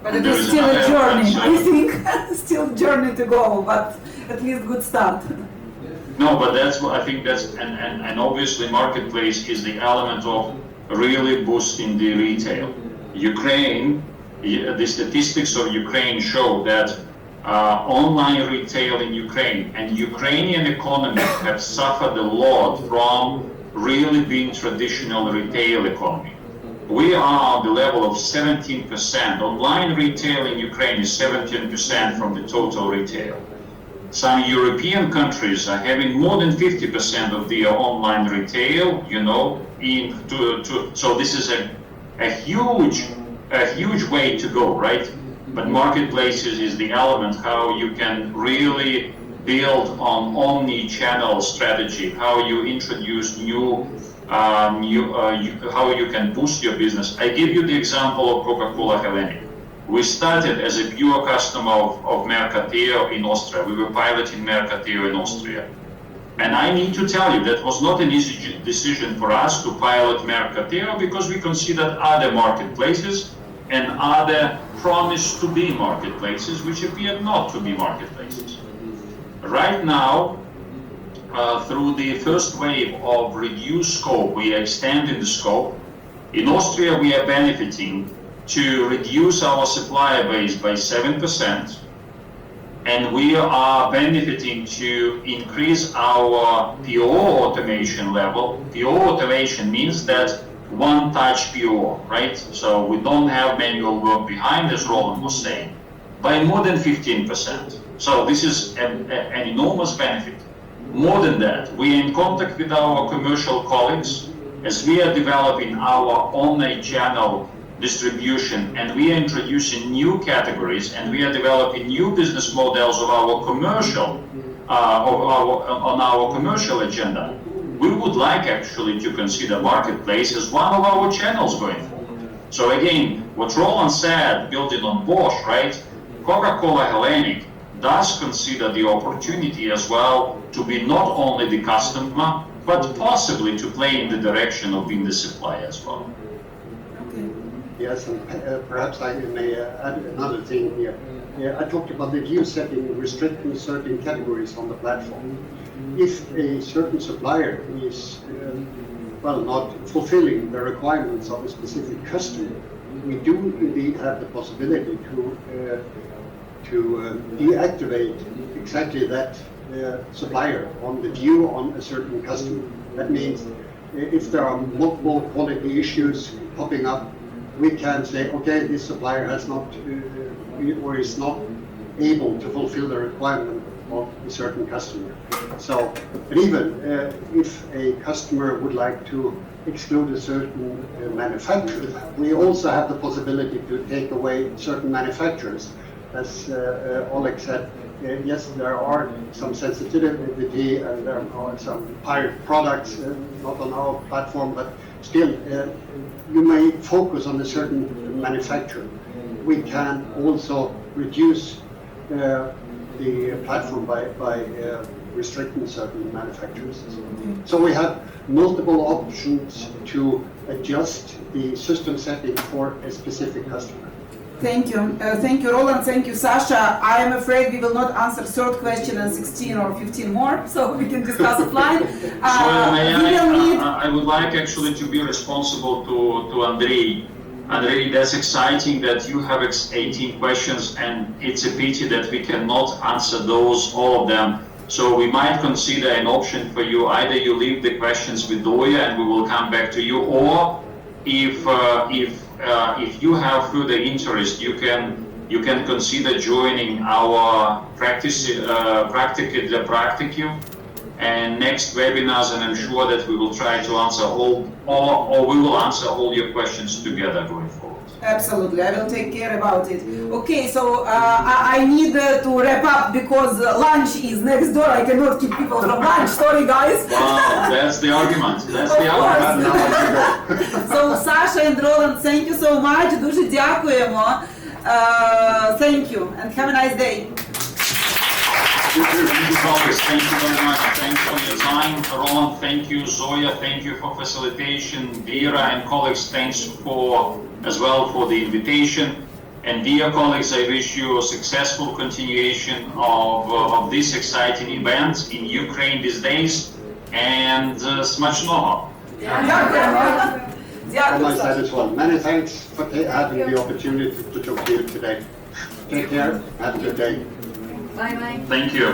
But it is still a journey, I think. Still a journey to go, but at least good start. No, but and obviously marketplace is the element of really boosting the retail. Ukraine, the statistics of Ukraine show that online retail in Ukraine and Ukrainian economy have suffered a lot from really being traditional retail economy. We are on the level of 17%. Online retail in Ukraine is 17% from the total retail. Some European countries are having more than 50% of their online retail, so this is a huge way to go, right? But marketplaces is the element how you can really build on omni-channel strategy, how you introduce how you can boost your business. I give you the example of Coca-Cola Hellenic. We started as a pure customer of Mercateo in Austria. We were piloting Mercateo in Austria. And I need to tell you, that was not an easy decision for us to pilot Mercateo because we considered other marketplaces and other promised to be marketplaces which appeared not to be marketplaces. Right now, through the first wave of reduced scope, we are extending the scope. In Austria, we are benefiting to reduce our supplier base by 7%, and we are benefiting to increase our PO automation level. PO automation means that one-touch PO, right? So we don't have manual work behind, as Roland was saying, by more than 15%. So this is an enormous benefit. More than that, we are in contact with our commercial colleagues as we are developing our omni-channel distribution, and we are introducing new categories, and we are developing new business models of our commercial, on our commercial agenda. We would like actually to consider marketplace as one of our channels going forward. So again, what Roland said, building on Bosch, right? Coca-Cola Hellenic does consider the opportunity as well to be not only the customer, but possibly to play in the direction of being the supplier as well. Yes, and perhaps I may add another thing here. I talked about the view setting restricting certain categories on the platform. If a certain supplier is not fulfilling the requirements of a specific customer, we do indeed have the possibility to deactivate exactly that supplier on the view on a certain customer. That means if there are multiple quality issues popping up, we can say, okay, this supplier has not or is not able to fulfill the requirement of a certain customer. So, but even if a customer would like to exclude a certain manufacturer, we also have the possibility to take away certain manufacturers. As Oleg said, yes, there are some sensitivity and there are some pirate products not on our platform, but still, you may focus on a certain manufacturer. We can also reduce the platform by restricting certain manufacturers. So we have multiple options to adjust the system setting for a specific customer. Thank you, Roland. Thank you, Sasha. I am afraid we will not answer third question and 16 or 15 more, so we can discuss offline. I would like actually to be responsible to Andrei. Andrei, that's exciting that you have 18 questions, and it's a pity that we cannot answer all of them. So we might consider an option for you. Either you leave the questions with Zoya and we will come back to you, or if you have further interest, you can consider joining our practici для практики and next webinars, and I'm sure that we will try to answer or we will answer all your questions together going forward. Absolutely, I will take care about it. Okay, so I need to wrap up because lunch is next door. I cannot keep people from lunch. Sorry, guys. Wow, that's the argument. That's the argument. So, Sasha and Roland, thank you so much. Дуже дякуємо. Thank you and have a nice day. Thank you very much. Thanks for your time. Roland, thank you. Zoya, thank you for facilitation. Vera and colleagues, thanks as well for the invitation. And dear colleagues, I wish you a successful continuation of this exciting event in Ukraine these days. And смачного. From my side as well. Many thanks for having the opportunity to talk to you today. Take care. Have a good day. Bye-bye. Thank you.